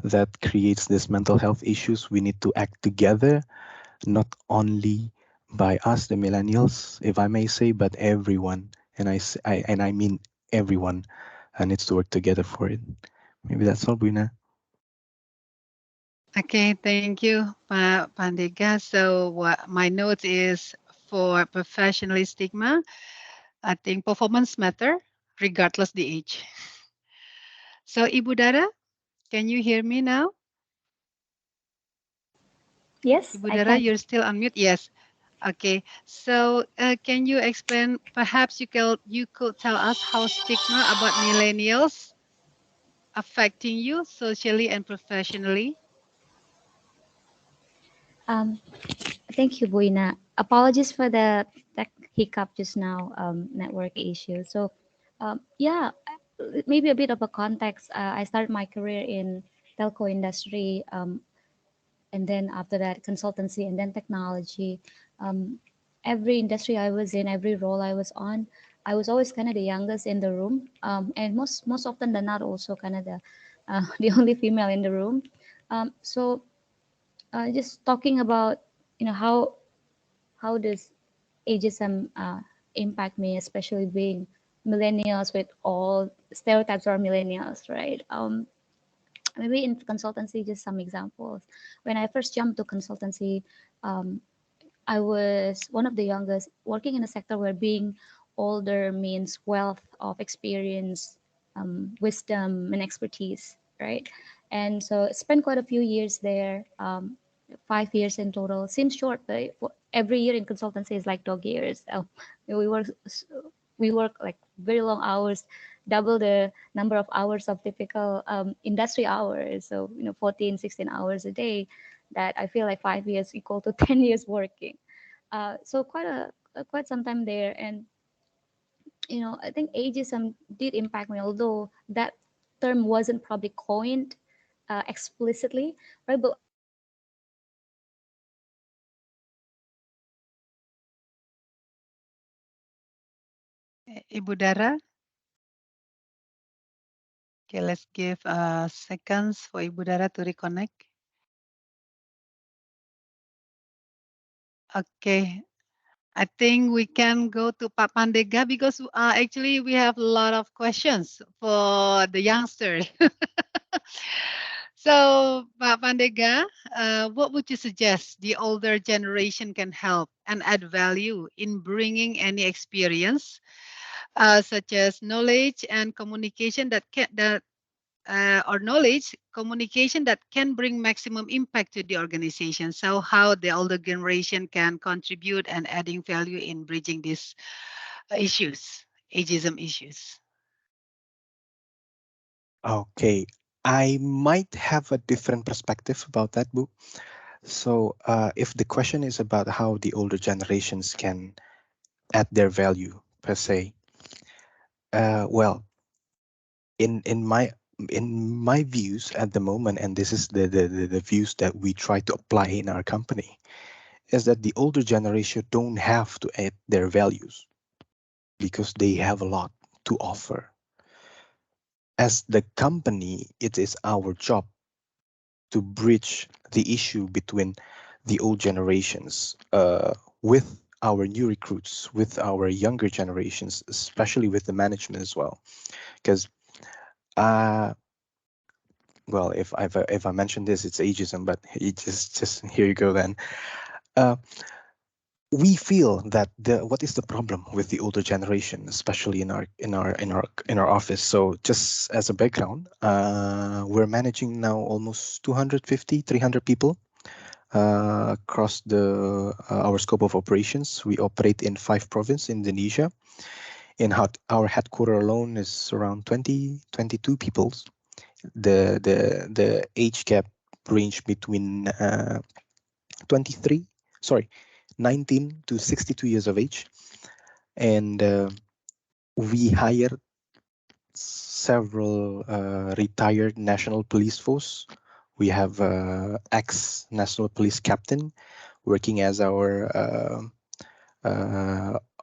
that creates this mental health issues, we need to act together, not only by us, the millennials, if I may say, but everyone. And I mean everyone needs to work together for it. Maybe that's all, Buina. Okay, thank you, Pandega. So what my note is for professional stigma, I think performance matter regardless the age. So Ibu Dara, can you hear me now? Yes, Ibu I Dara, can. you're still on mute? Yes. Okay. So can you explain, perhaps you could tell us how stigma about millennials affecting you socially and professionally? Um, Thank you, Buina. Apologies for the tech hiccup just now, network issue. So, yeah, maybe a bit of a context. I started my career in telco industry, and then after that, consultancy, and then technology. Um, every industry I was in, every role I was on, I was always kind of the youngest in the room, and most often than not, also kind of the the only female in the room. So, just talking about how does ageism impact me, especially being millennials with all stereotypes are millennials, right? Maybe in consultancy, just some examples. When I first jumped to consultancy, um, I was one of the youngest working in a sector where being older means wealth of experience, wisdom, and expertise, right? And so I spent quite a few years there, 5 years in total. Seems short, but every year in consultancy is like dog years. So we work we work like very long hours, double the number of hours of typical industry hours. So 14, 16 hours a day. That I feel like 5 years equal to 10 years working. So quite some time there, and I think ageism did impact me, although that term wasn't probably coined explicitly, right? But Ibu Dara, okay, let's give seconds for Ibu Dara to reconnect. Okay, I think we can go to Pak Pandega because actually we have a lot of questions for the youngsters. So, Pak Pandega, what would you suggest the older generation can help and add value in bringing any experience, such as knowledge and communication or knowledge communication that can bring maximum impact to the organization? So how the older generation can contribute and adding value in bridging these issues, ageism issues. Okay, I might have a different perspective about that, Bu. So, if the question is about how the older generations can add their value per se, well, in my views at the moment, and this is the views that we try to apply in our company, is that the older generation don't have to add their values because they have a lot to offer. As the company, it is our job to bridge the issue between the old generations with our new recruits, with our younger generations, especially with the management as well. Because well, if I mention this, it's ageism, but it just here you go then. Uh, we feel that what is the problem with the older generation, especially in our office. So just as a background, we're managing now almost 250, 300 people across our scope of operations. We operate in 5 provinces in Indonesia. Our headquarter alone is around 22 people. The age gap range between 19 to 62 years of age, and we hire several retired national police force. We have ex-national police captain working as our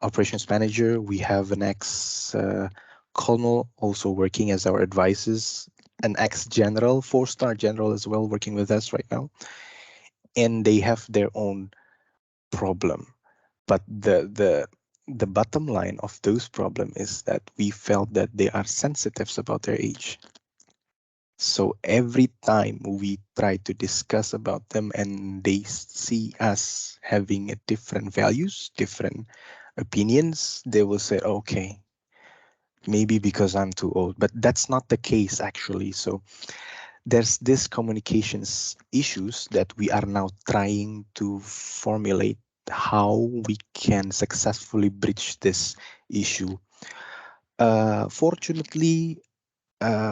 operations manager. We have an ex-colonel also working as our advisors, an ex-general, 4-star general as well, working with us right now. And they have their own problem. But the bottom line of those problems is that we felt that they are sensitive about their age. So every time we try to discuss about them and they see us having a different values, different opinions, they will say, okay, maybe because I'm too old. But that's not the case actually. So there's this communications issues that we are now trying to formulate how we can successfully bridge this issue. Fortunately,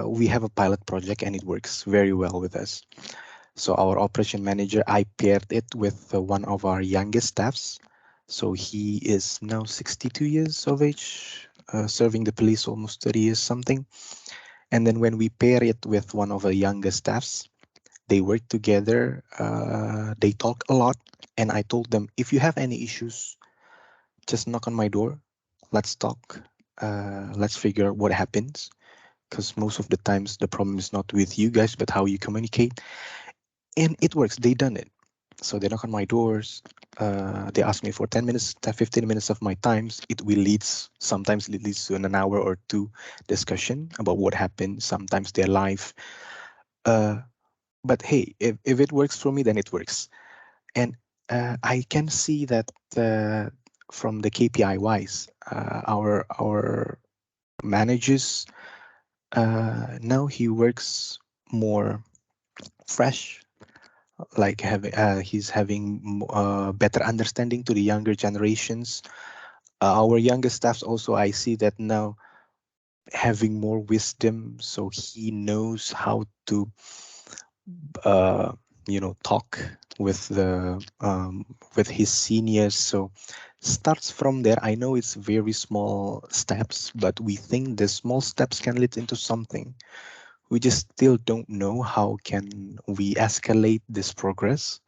we have a pilot project and it works very well with us. So our operation manager, I paired it with one of our youngest staffs. So he is now 62 years of age, serving the police almost 30 years something. And then when we pair it with one of our youngest staffs, they work together, they talk a lot. And I told them, if you have any issues, just knock on my door. Let's talk. Let's figure out what happens. Because most of the times the problem is not with you guys, but how you communicate. And it works. They done it. So they knock on my doors. They ask me for 10 minutes, 15 minutes of my times. Sometimes it leads to an hour or two discussion about what happened. Sometimes their life. But hey, if it works for me, then it works. And I can see that from the KPI wise, our managers now he works more fresh, like he's having better understanding to the younger generations. Our younger staffs also, I see that now having more wisdom, so he knows how to talk with with his seniors. So starts from there. I know it's very small steps, but we think the small steps can lead into something. We just still don't know how can we escalate this progress,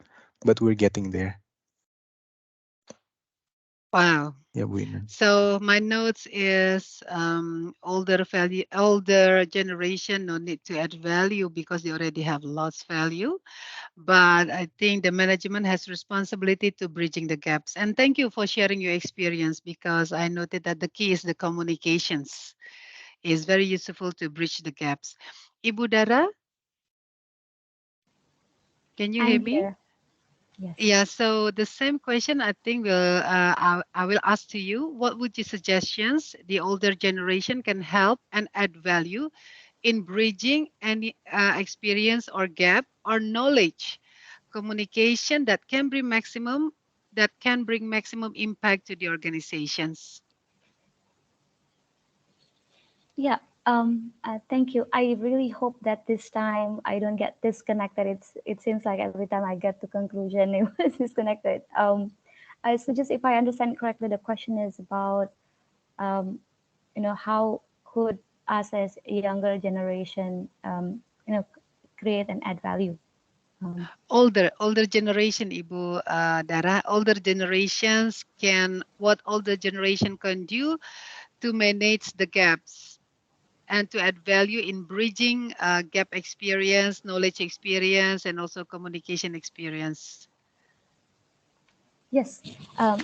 but we're getting there. Wow. Yeah, we know. So my notes is older generation no need to add value because they already have lots value. But I think the management has responsibility to bridging the gaps. And thank you for sharing your experience because I noted that the key is the communications is very useful to bridge the gaps. Ibu Dara, can you hear I'm me? here. Yes. Yeah, so the same question I think I will ask to you. What would you suggestions the older generation can help and add value in bridging any experience or gap or knowledge communication that can bring maximum impact to the organizations? Yeah. Thank you. I really hope that this time I don't get disconnected. It seems like every time I get to conclusion, it was disconnected. I suggest if I understand correctly, the question is about, how could us as a younger generation, create and add value. Older generation, Ibu Dara, older generations what older generation can do to manage the gaps and to add value in bridging gap experience, knowledge experience, and also communication experience. Yes,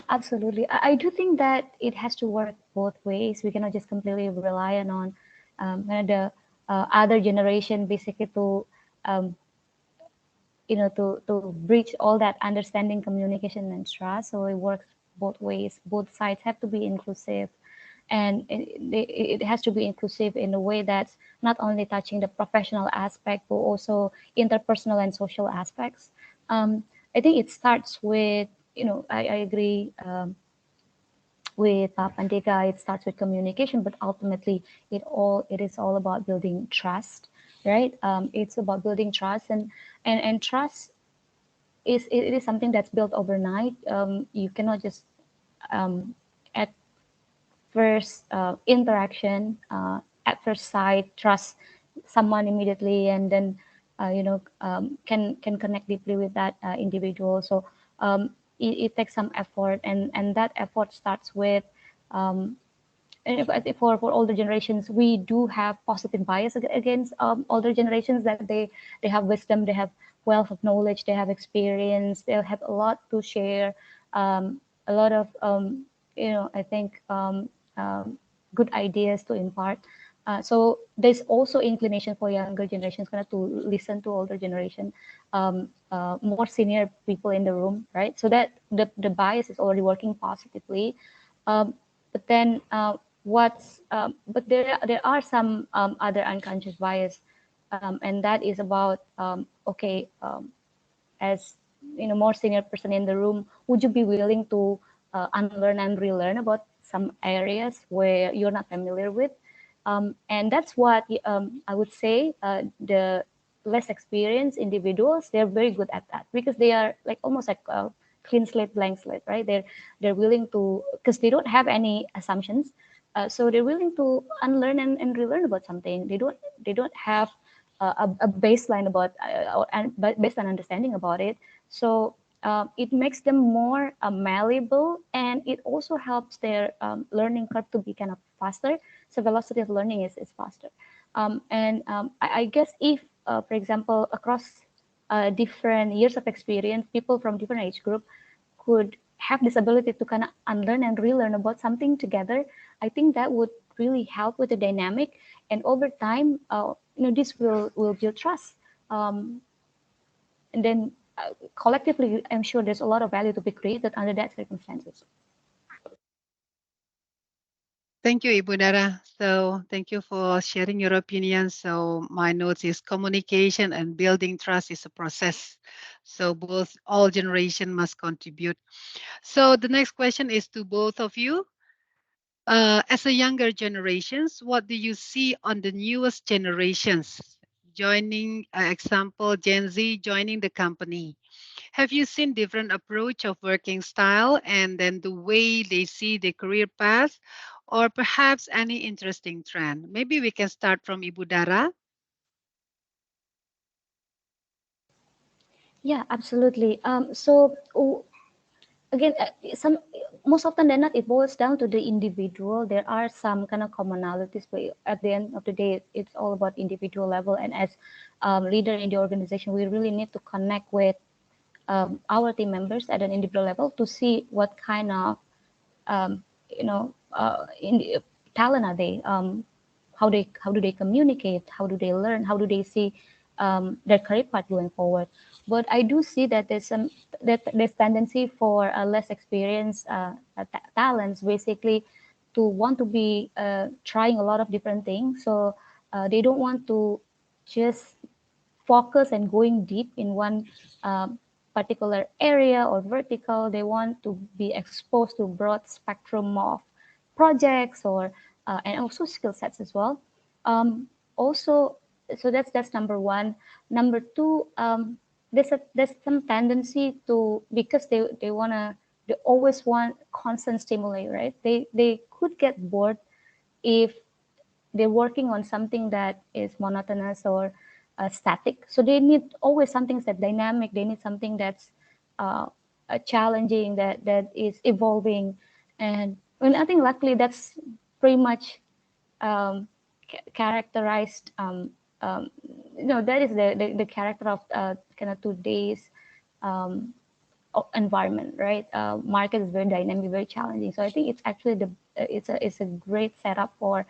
absolutely. I do think that it has to work both ways. We cannot just completely rely on the other generation basically to to bridge all that understanding, communication, and trust. So it works both ways. Both sides have to be inclusive, and it has to be inclusive in a way that's not only touching the professional aspect, but also interpersonal and social aspects. I think it starts with, I agree with Pandega. It starts with communication, but ultimately it is all about building trust, right? It's about building trust, and trust it is something that's built overnight. You cannot just at first interaction, at first sight, trust someone immediately, and then can connect deeply with that individual. So it takes some effort, and that effort starts with um, and I think for older generations, we do have positive bias against older generations, that they have wisdom, they have wealth of knowledge, they have experience, they have a lot to share, a lot of I think good ideas to impart. So there's also inclination for younger generations kind of to listen to older generation, more senior people in the room, right? So that the bias is already working positively. But then but there are some other unconscious bias, and that is about okay, as more senior person in the room, would you be willing to unlearn and relearn about some areas where you're not familiar with? And that's what I would say the less experienced individuals, they're very good at that, because they are like almost like a clean slate, blank slate, right? They're willing to, because they don't have any assumptions, so they're willing to unlearn and relearn about something. They don't have a baseline about and baseline understanding about it. So it makes them more malleable, and it also helps their learning curve to be kind of faster. So velocity of learning is faster. And I guess if, for example, across different years of experience, people from different age group could have this ability to kind of unlearn and relearn about something together, I think that would really help with the dynamic. And over time, this will build trust. And then collectively, I'm sure there's a lot of value to be created under that circumstances. Thank you, Ibu Dara. So thank you for sharing your opinion. So my notes is communication and building trust is a process. So both all generation must contribute. So the next question is to both of you. As a younger generations, what do you see on the newest generations joining, example, Gen Z joining the company? Have you seen different approach of working style and then the way they see the career path, or perhaps any interesting trend? Maybe we can start from Ibu Dara. Yeah, absolutely. So again, some most often than not, it boils down to the individual. There are some kind of commonalities, but at the end of the day, it's all about individual level. And as leader in the organization, we really need to connect with our team members at an individual level to see what kind of um, talent are they, how do they communicate, how do they learn, how do they see their career path going forward. But I do see that there's tendency for less experienced talents basically to want to be trying a lot of different things. So they don't want to just focus and going deep in one particular area or vertical. They want to be exposed to broad spectrum of projects or and also skill sets as well. Also, so that's number one. Number two, there's some tendency to, because they always want constant stimuli, right? They could get bored if they're working on something that is monotonous or static. So they need always something that's dynamic. They need something that's challenging, that is evolving. And I think luckily that's pretty much characterized. That is the character of kind of today's um, environment, right? Market is very dynamic, very challenging. So I think it's actually it's a great setup for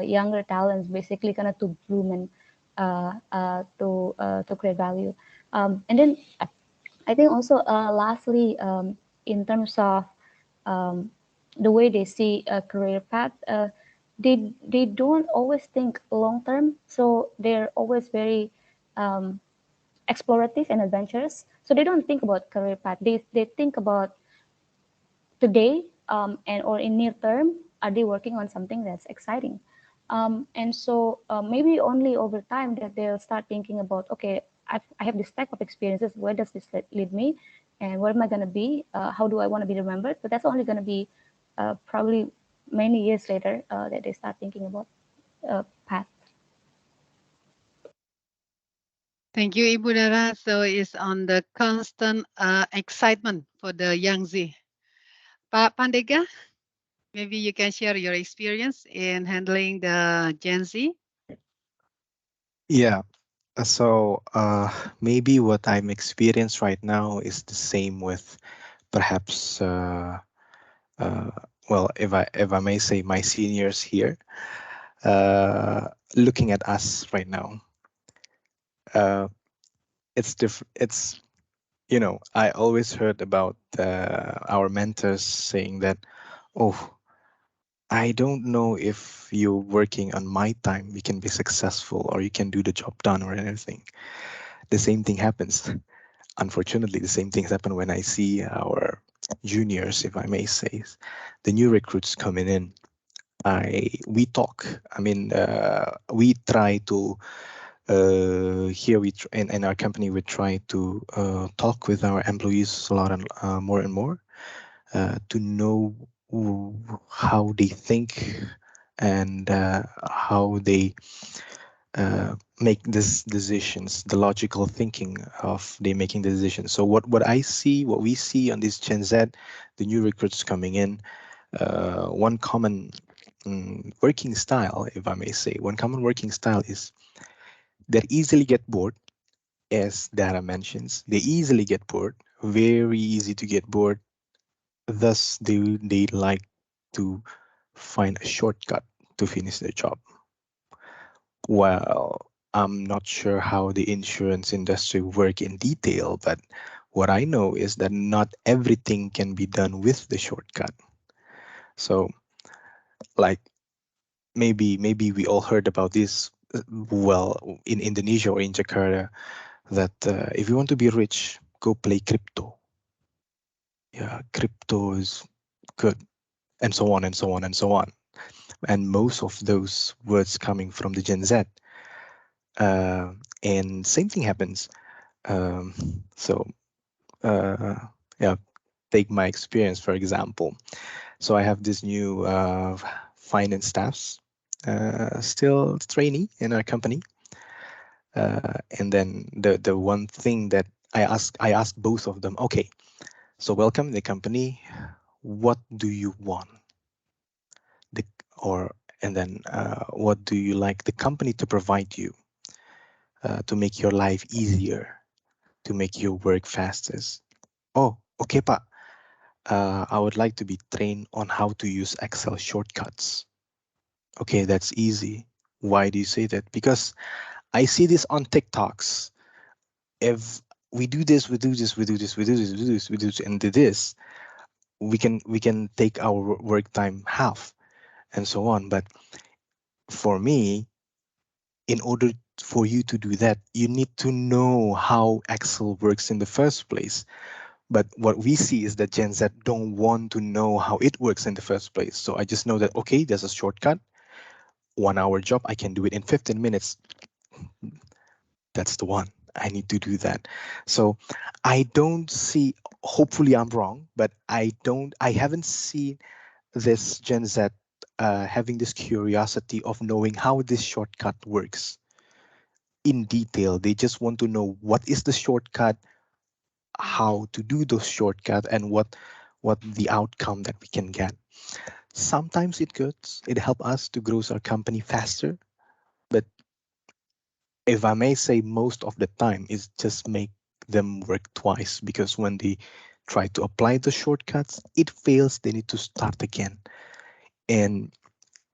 younger talents, basically kind of to bloom to create value. And then I think also lastly, in terms of the way they see a career path, they don't always think long term, so they're always very explorative and adventurous. So they don't think about career path. They think about today, and or in near term, are they working on something that's exciting? And so maybe only over time that they'll start thinking about, okay, I have this type of experiences. Where does this lead me? And where am I going to be? How do I want to be remembered? But that's only going to be probably many years later that they start thinking about path. Thank you, Ibu Dara. So it's on the constant excitement for the young Z. Pak Pandega, maybe you can share your experience in handling the Gen Z. Yeah. So maybe what I'm experiencing right now is the same with perhaps well, if I may say, my seniors here, looking at us right now. It's different. It's, you know, I always heard about our mentors saying that, oh, I don't know if you're working on my time, you can be successful or you can do the job done or anything. The same thing happens. Unfortunately, the same things happen when I see our juniors, if I may say, the new recruits coming in. We talk. I mean, we try to here in our company we try to talk with our employees a lot and more to know how they think and how they make these decisions, the logical thinking of they making the decisions. So what we see on this Gen Z, the new recruits coming in, one common working style, if I may say, one common working style is they easily get bored, as Dara mentions. They easily get bored, very easy to get bored. Thus, they like to find a shortcut to finish their job. Well, I'm not sure how the insurance industry work in detail, but what I know is that not everything can be done with the shortcut. So, like, maybe we all heard about this, well, in Indonesia or in Jakarta, that if you want to be rich, go play crypto. Yeah, crypto is good, and so on and so on and so on. And most of those words coming from the Gen Z. And same thing happens. So yeah, take my experience, for example. So I have this new finance staffs, still trainee in our company. And then the one thing that I asked both of them, okay, so welcome the company. What do you want? And then what do you like the company to provide you to make your life easier, to make your work fastest? Oh, okay, Pak. I would like to be trained on how to use Excel shortcuts. Okay, that's easy. Why do you say that? Because I see this on TikToks. If we do this, we do this, we do this, we do this, we do this, we do this, and do this, we can take our work time half, and so on. But for me, in order for you to do that, you need to know how Excel works in the first place. But what we see is that Gen Z don't want to know how it works in the first place. So I just know that, okay, there's a shortcut, 1 hour job, I can do it in 15 minutes. That's the one. I need to do that. So I don't see, hopefully I'm wrong, but I haven't seen this Gen Z having this curiosity of knowing how this shortcut works in detail. They just want to know what is the shortcut, how to do those shortcut, and what the outcome that we can get. Sometimes it helps us to grow our company faster, but if I may say, most of the time is just make them work twice, because when they try to apply the shortcuts, it fails, they need to start again. And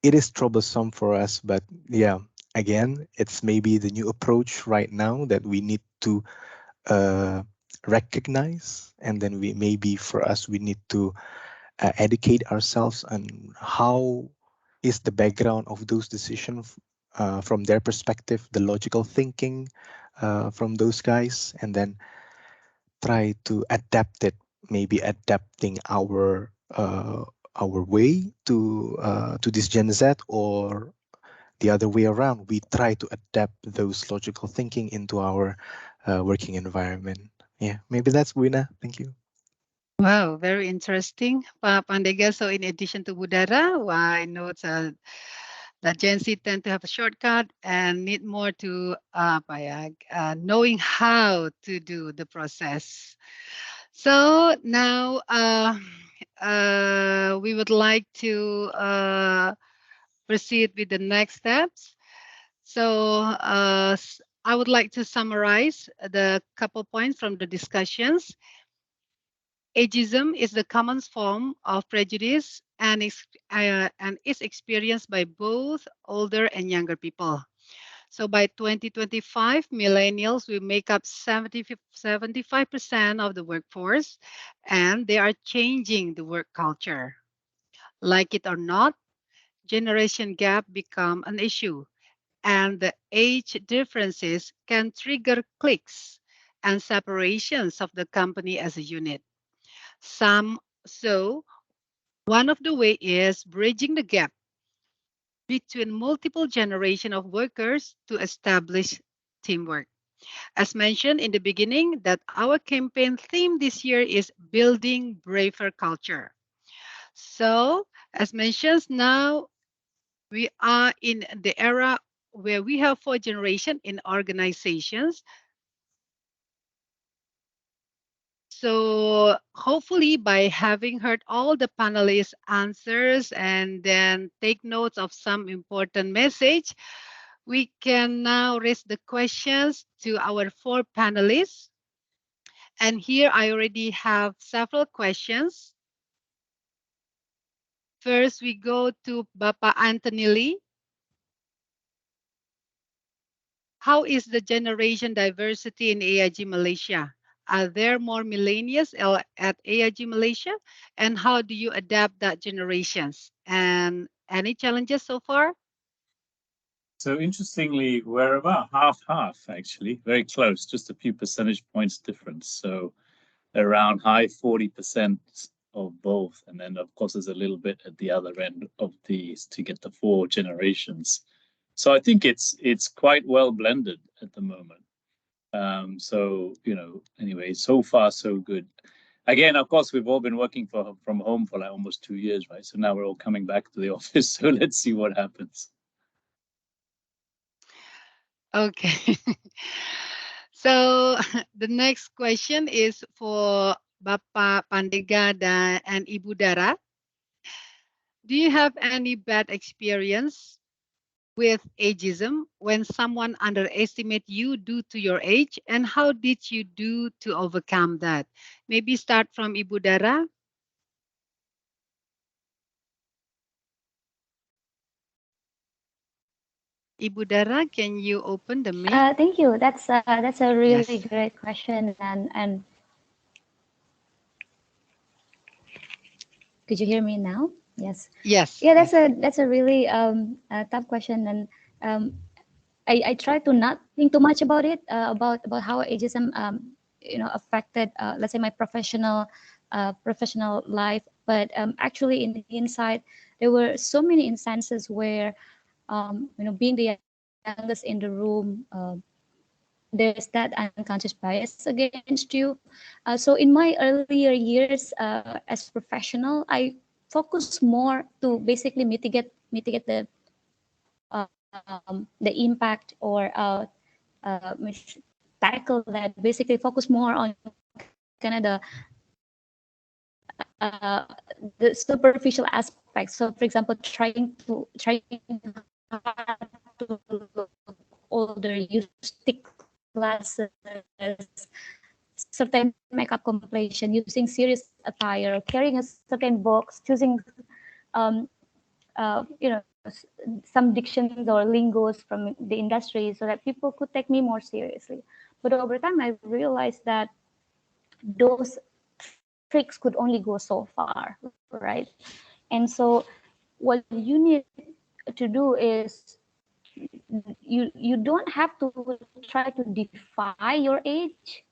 it is troublesome for us, but yeah, again, it's maybe the new approach right now that we need to recognize, and then we maybe for us we need to educate ourselves on how is the background of those decisions from their perspective, the logical thinking from those guys, and then try to adapt it, maybe adapting our way to this Gen Z, or the other way around. We try to adapt those logical thinking into our working environment. Yeah, maybe that's Buina. Thank you. Wow, very interesting, Pak Pandega. So in addition to Budara, well, I know it's that Gen Z tend to have a shortcut and need more to knowing how to do the process. So now we would like to proceed with the next steps. So I would like to summarize the couple points from the discussions. Ageism is the common form of prejudice and is experienced by both older and younger people. So by 2025, millennials will make up 75% of the workforce, and they are changing the work culture. Like it or not, generation gap become an issue, and the age differences can trigger cliques and separations of the company as a unit. So one of the way is bridging the gap between multiple generation of workers to establish teamwork. As mentioned in the beginning, that our campaign theme this year is building braver culture. So, as mentioned, now we are in the era where we have four generation in organizations. So hopefully by having heard all the panelists' answers and then take notes of some important message, we can now raise the questions to our four panelists. And here I already have several questions. First, we go to Bapak Antony Lee. How is the generation diversity in AIG Malaysia? Are there more millennials at AIG Malaysia? And how do you adapt that generations? And any challenges so far? So interestingly, we're about half-half, actually, very close, just a few percentage points difference. So around high 40% of both. And then, of course, there's a little bit at the other end of these to get the four generations. So I think it's quite well blended at the moment. So, anyway, so far, so good. Again, of course, we've all been working from home for like almost 2 years, right? So now we're all coming back to the office. So let's see what happens. Okay. So the next question is for Bapak Pandega and Ibu Dara. Do you have any bad experience with ageism when someone underestimate you due to your age, and how did you do to overcome that? Maybe start from Ibu Dara. Ibu Dara, can you open the mic? Thank you. That's a really Yes. great question, and could you hear me now? Yes. Yes. Yeah, Yes. that's a really tough question, and I try to not think too much about it, about how ageism affected let's say my professional life. But actually, in the inside, there were so many instances where being the youngest in the room. There's that unconscious bias against you. So in my earlier years as professional, I focus more to basically mitigate the impact, or tackle that. Basically, focus more on kind of the superficial aspects. So, for example, trying hard to look older, use thick glasses, certain makeup complexion, using serious attire, carrying a certain box, choosing some dictions or lingos from the industry so that people could take me more seriously. But over time, I realized that those tricks could only go so far, right? And so what you need to do is you don't have to try to defy your age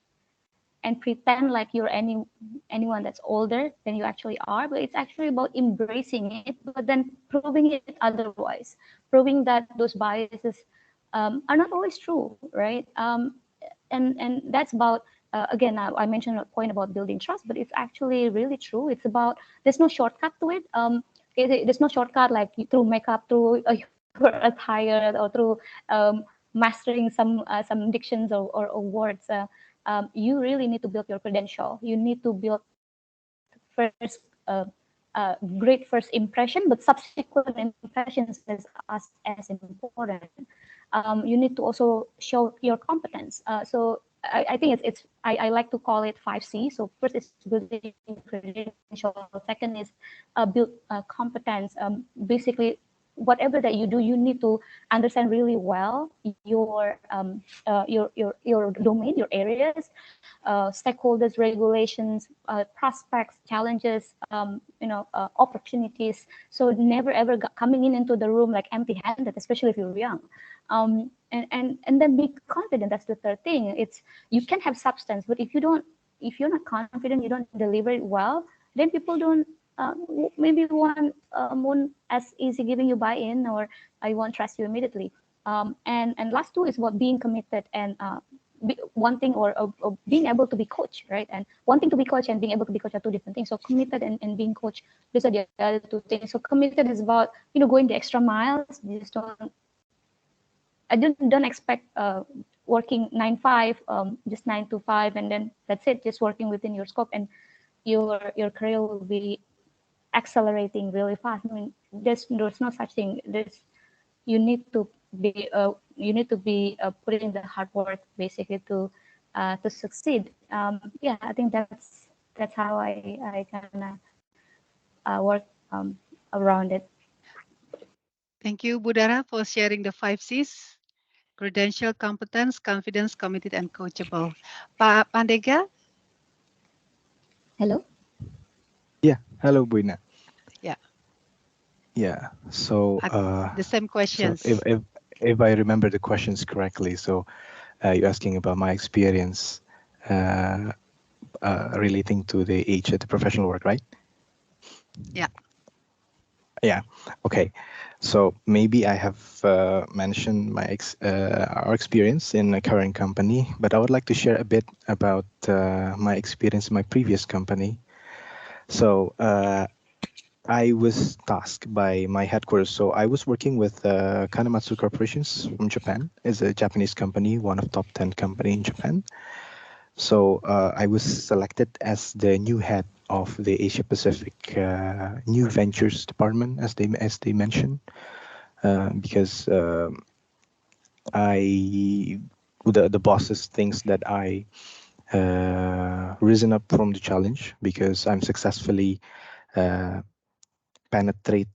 and pretend like you're anyone that's older than you actually are, but it's actually about embracing it, but then proving it otherwise, proving that those biases are not always true, right? And that's about again, I mentioned a point about building trust, but it's actually really true. It's about there's no shortcut to it. There's no shortcut like through makeup, through your attire, or through mastering some dictions or words. You really need to build your credential. You need to build first great first impression, but subsequent impressions is as important. You need to also show your competence. So I think I like to call it 5C. So first is building credential. Second is build competence. Basically, whatever that you do, you need to understand really well your domain, your areas, stakeholders, regulations, prospects, challenges, opportunities. So never ever coming into the room like empty-handed, especially if you're young. And then be confident. That's the third thing. It's you can have substance, but if you're not confident, you don't deliver it well, then people don't maybe won't as easy giving you buy-in, or I won't trust you immediately. And last two is about being committed and wanting or being able to be coached, right? And wanting to be coached and being able to be coached are two different things. So committed and being coached, those are the other two things. So committed is about going the extra miles. I don't expect working 9-5, just 9 to 5, and then that's it. Just working within your scope, and your career will be accelerating really fast. I mean, there's no such thing. You need to be putting the hard work basically to succeed. Yeah, I think that's how I kind of work around it. Thank you, Budara, for sharing the 5 C's: credential, competence, confidence, committed, and coachable. Pak Pandega? Hello? Yeah, hello, Buina. Yeah. Yeah, so The same so questions. if I remember the questions correctly, so you're asking about my experience relating to the age at the professional work, right? Yeah. Yeah. Okay. So maybe I have mentioned our experience in the current company, but I would like to share a bit about my experience in my previous company. So I was tasked by my headquarters. So I was working with Kanematsu Corporations from Japan. It's a Japanese company, one of top 10 company in Japan. So I was selected as the new head of the Asia Pacific New Ventures Department, as they mentioned, because the bosses thinks that I risen up from the challenge because I'm successfully penetrate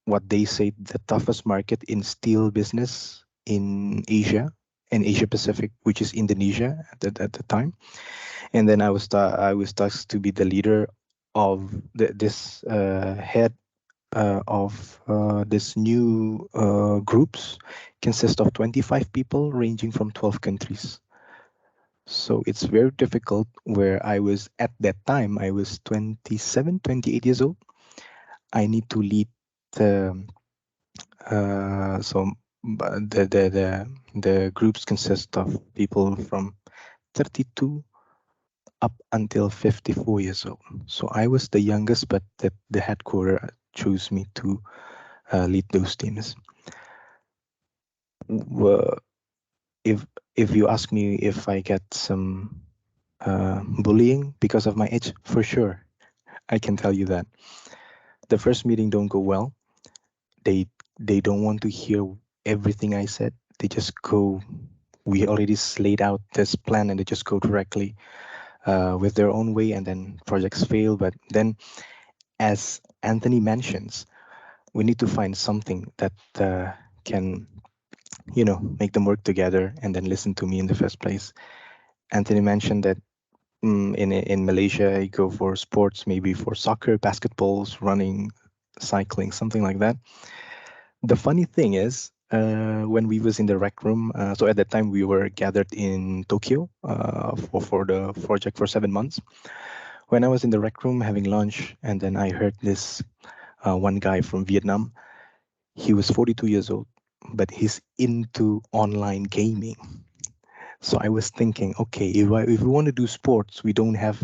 what they say the toughest market in steel business in Asia and Asia Pacific, which is Indonesia at the time. And then I was tasked to be the leader of this head of this new groups, consist of 25 people ranging from 12 countries. So it's very difficult, where I was at that time, I was 27, 28 years old. I need to lead the groups consist of people from 32 up until 54 years old. So I was the youngest, but the headquarter chose me to lead those teams. If you ask me if I get some bullying because of my age, for sure, I can tell you that. The first meeting don't go well. They don't want to hear everything I said. They just go. We already laid out this plan, and they just go directly with their own way, and then projects fail. But then, as Antony mentions, we need to find something that can, you know, make them work together and then listen to me in the first place. Anthony mentioned that in Malaysia, you go for sports, maybe for soccer, basketballs, running, cycling, something like that. The funny thing is, when we was in the rec room, so at that time we were gathered in Tokyo for the project for 7 months. When I was in the rec room having lunch, and then I heard this one guy from Vietnam. He was 42 years old, but he's into online gaming. So I was thinking, okay, if we want to do sports, we don't have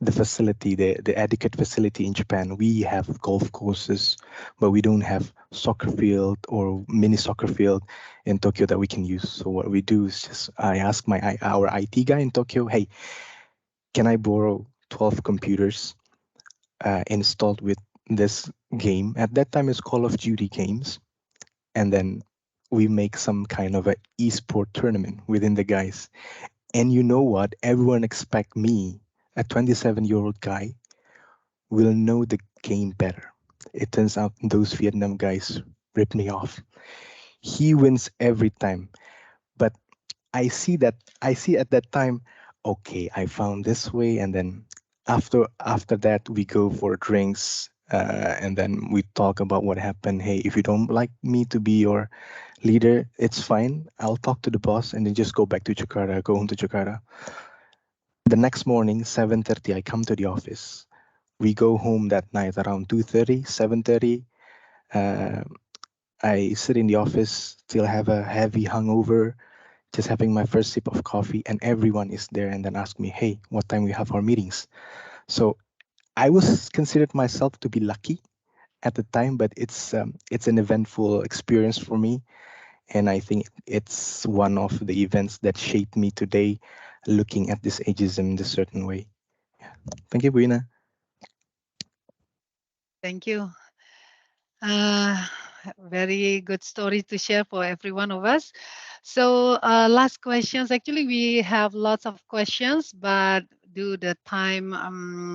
the facility, the adequate facility in Japan. We have golf courses, but we don't have soccer field or mini soccer field in Tokyo that we can use. So what we do is just I ask our IT guy in Tokyo, hey, can I borrow 12 computers installed with this game? At that time, it's Call of Duty games, and then we make some kind of a esport tournament within the guys. And you know what? Everyone expect me, a 27-year-old guy, will know the game better. It turns out those Vietnam guys rip me off. He wins every time. But I see at that time, okay, I found this way, and then after that we go for drinks, and then we talk about what happened. Hey, if you don't like me to be your leader, it's fine. I'll talk to the boss and then just go back to Jakarta, go home to Jakarta. The next morning, 7:30, I come to the office. We go home that night around 2:30, 7:30. Uh, I sit in the office, still have a heavy hangover, just having my first sip of coffee, and everyone is there and then ask me, hey, what time we have our meetings? So I was considered myself to be lucky at the time, but it's an eventful experience for me. And I think it's one of the events that shaped me today, looking at this ageism in a certain way. Yeah. Thank you, Buina. Thank you. Uh, Very good story to share for every one of us. So, last questions. Actually, we have lots of questions, but due the time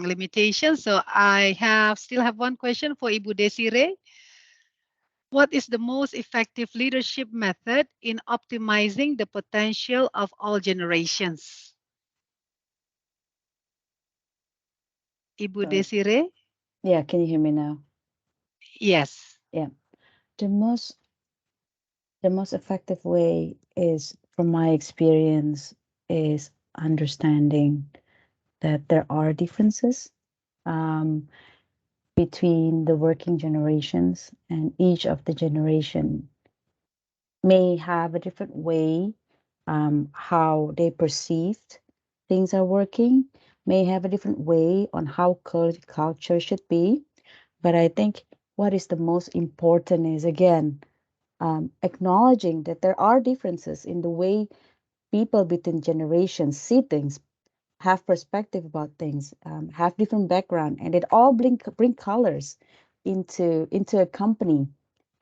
limitation, so I still have one question for Ibu Desiree. What is the most effective leadership method in optimizing the potential of all generations? Ibu Sorry. Desiree? Yeah, can you hear me now? Yes. Yeah. The most effective way is, from my experience, is understanding that there are differences um, between the working generations, and each of the generation may have a different way how they perceived things are working, may have a different way on how culture should be. But I think what is the most important is, again, acknowledging that there are differences in the way people between generations see things, have perspective about things, have different background, and it all bring colors into a company.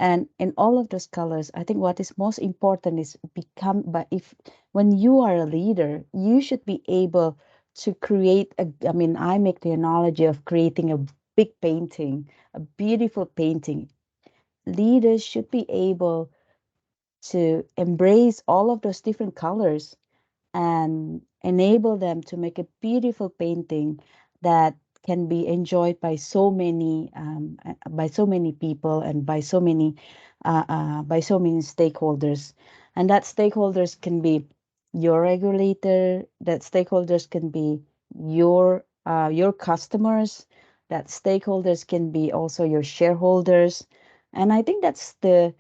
And in all of those colors, I think what is most important is become. But if when you are a leader, you should be able to create a. I mean, I make the analogy of creating a big painting, a beautiful painting. Leaders should be able to embrace all of those different colors and enable them to make a beautiful painting that can be enjoyed by so many people, and by so many stakeholders. And that stakeholders can be your regulator, that stakeholders can be your customers, that stakeholders can be also your shareholders. And I think that's the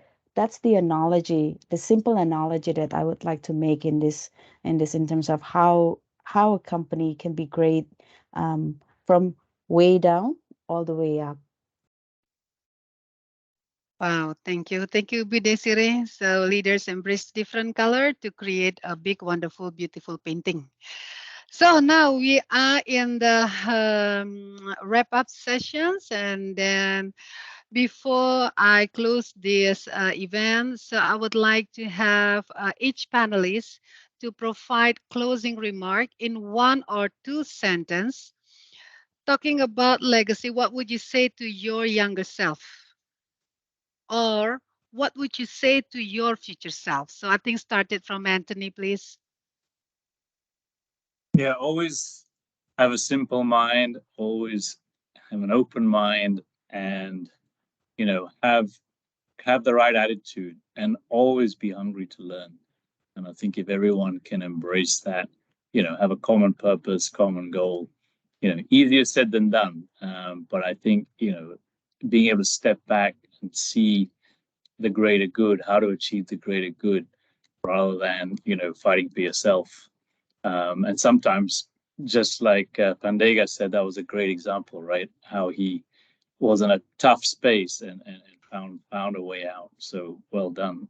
analogy, the simple analogy that I would like to make in terms of how a company can be great, from way down all the way up. Wow, thank you. Thank you, Ibu Desiree. So leaders embrace different color to create a big, wonderful, beautiful painting. So now we are in the wrap-up sessions, and then before I close this event, so I would like to have each panelist to provide closing remark in one or two sentence. Talking about legacy, what would you say to your younger self? Or what would you say to your future self? So I think started from Antony, please. Yeah, always have a simple mind, always have an open mind, and have the right attitude, and always be hungry to learn. And I think if everyone can embrace that, have a common purpose, common goal, easier said than done. But I think, being able to step back and see the greater good, how to achieve the greater good, rather than, fighting for yourself. And sometimes, just like Pandega said, that was a great example, right? How he was in a tough space and found a way out. So well done.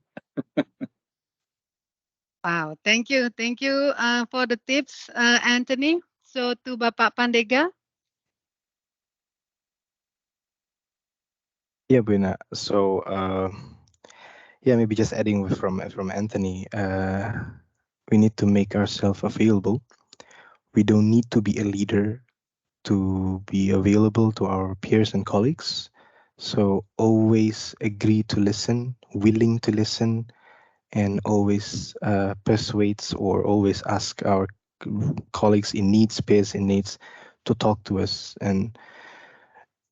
Wow, thank you. Thank you for the tips, Antony. So to Bapak Pandega. Yeah, Buena. So, yeah, maybe just adding from Anthony, we need to make ourselves available. We don't need to be a leader to be available to our peers and colleagues. So always agree to listen, willing to listen, and always persuades or always ask our colleagues in needs, peers in needs, to talk to us. And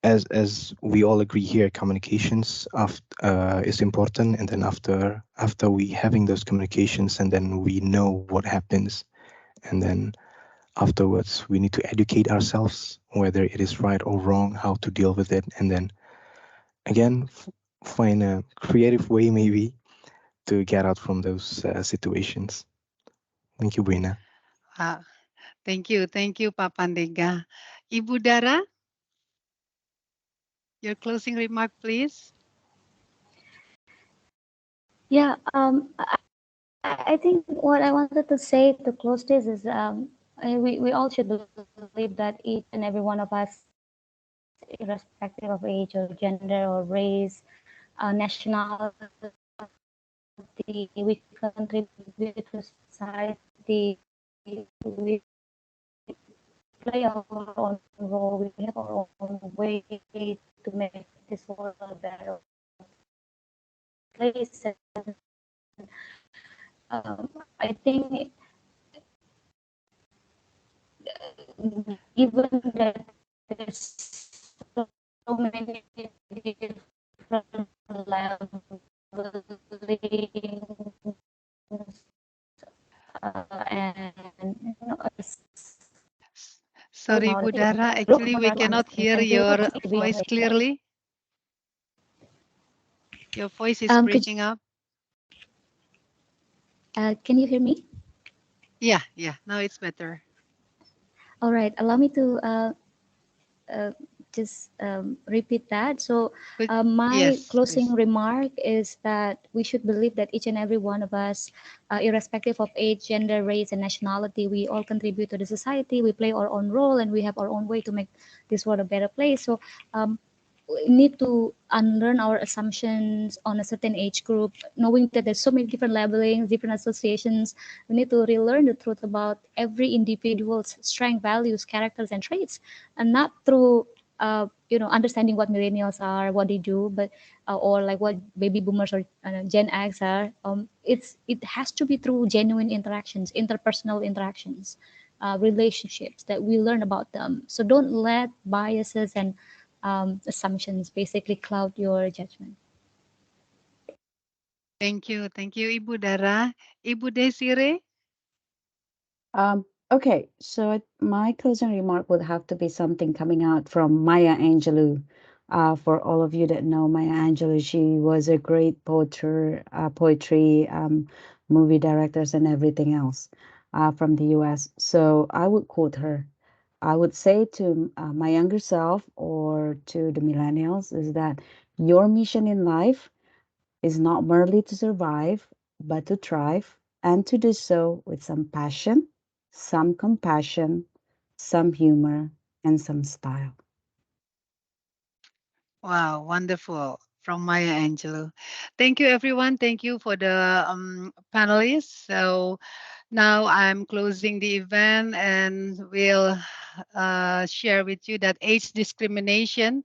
as we all agree here, communications is important. And then after we having those communications, and then we know what happens, and then afterwards we need to educate ourselves whether it is right or wrong, how to deal with it, and then again find a creative way maybe to get out from those situations. Thank you, Buena. Thank you. Thank you, Pak Pandega. Ibu Dara, your closing remark, please. Yeah, I think what I wanted to say to close this is we all should believe that each and every one of us, irrespective of age or gender or race, nationality, we contribute to society. We play our own role. We have our own way to make this world a better place. And I think, given that there's so many different levelings, and Sorry, about Ibu it, Dara. look Actually, we for cannot understanding, hear and we all your just need to be on voice the same page. clearly. Your voice is breaking up. Can you hear me? Yeah, now it's better. All right, allow me to just repeat that. So my Yes, closing please. remark is that we should believe that each and every one of us, irrespective of age, gender, race, and nationality, we all contribute to the society. We play our own role, and we have our own way to make this world a better place. So we need to unlearn our assumptions on a certain age group, knowing that there's so many different labelings, different associations. We need to relearn the truth about every individual's strength, values, characters, and traits, and not through understanding what millennials are, what they do, but or like what baby boomers or Gen X are. It has to be through genuine interactions, interpersonal interactions, relationships that we learn about them. So don't let biases and assumptions basically cloud your judgment. Thank you. Thank you, Ibu Dara. Ibu Desiree. Okay, so my closing remark would have to be something coming out from Maya Angelou. For all of you that know Maya Angelou, she was a great poetry, movie directors, and everything else from the US. So I would quote her. I would say to my younger self or to the millennials is that your mission in life is not merely to survive, but to thrive, and to do so with some passion, some compassion, some humor, and some style. Wow, wonderful. From Maya Angelou. Thank you, everyone. Thank you for the panelists. So now I'm closing the event and will share with you that age discrimination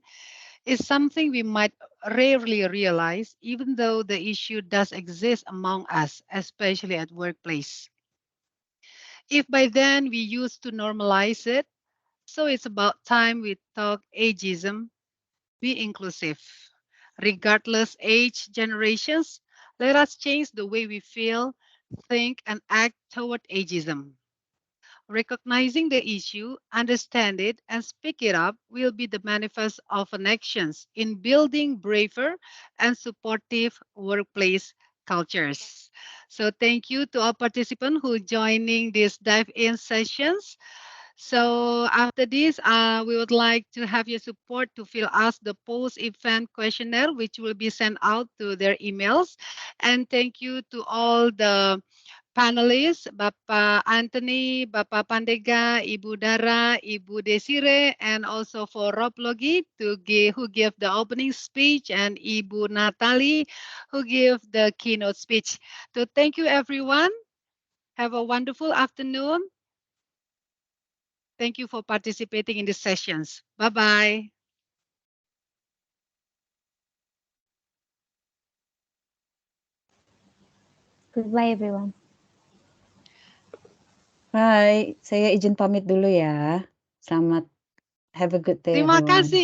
is something we might rarely realize, even though the issue does exist among us, especially at workplace. If by then we used to normalize it, so it's about time we talk ageism, be inclusive. Regardless age, generations, let us change the way we feel, think, and act toward ageism. Recognizing the issue, understand it, and speak it up will be the manifest of an actions in building braver and supportive workplace cultures. So thank you to all participants who joining these dive-in sessions. So after this, we would like to have your support to fill out the post-event questionnaire, which will be sent out to their emails. And thank you to all the panelists, Bapak Antony, Bapak Pandega, Ibu Dara, Ibu Desiree, and also for Rob Logie who gave the opening speech, and Ibu Natalia who gave the keynote speech. So thank you, everyone. Have a wonderful afternoon. Thank you for participating in these sessions. Bye-bye. Goodbye, everyone. Bye. Saya izin pamit dulu ya. Selamat have a good day Terima everyone. kasih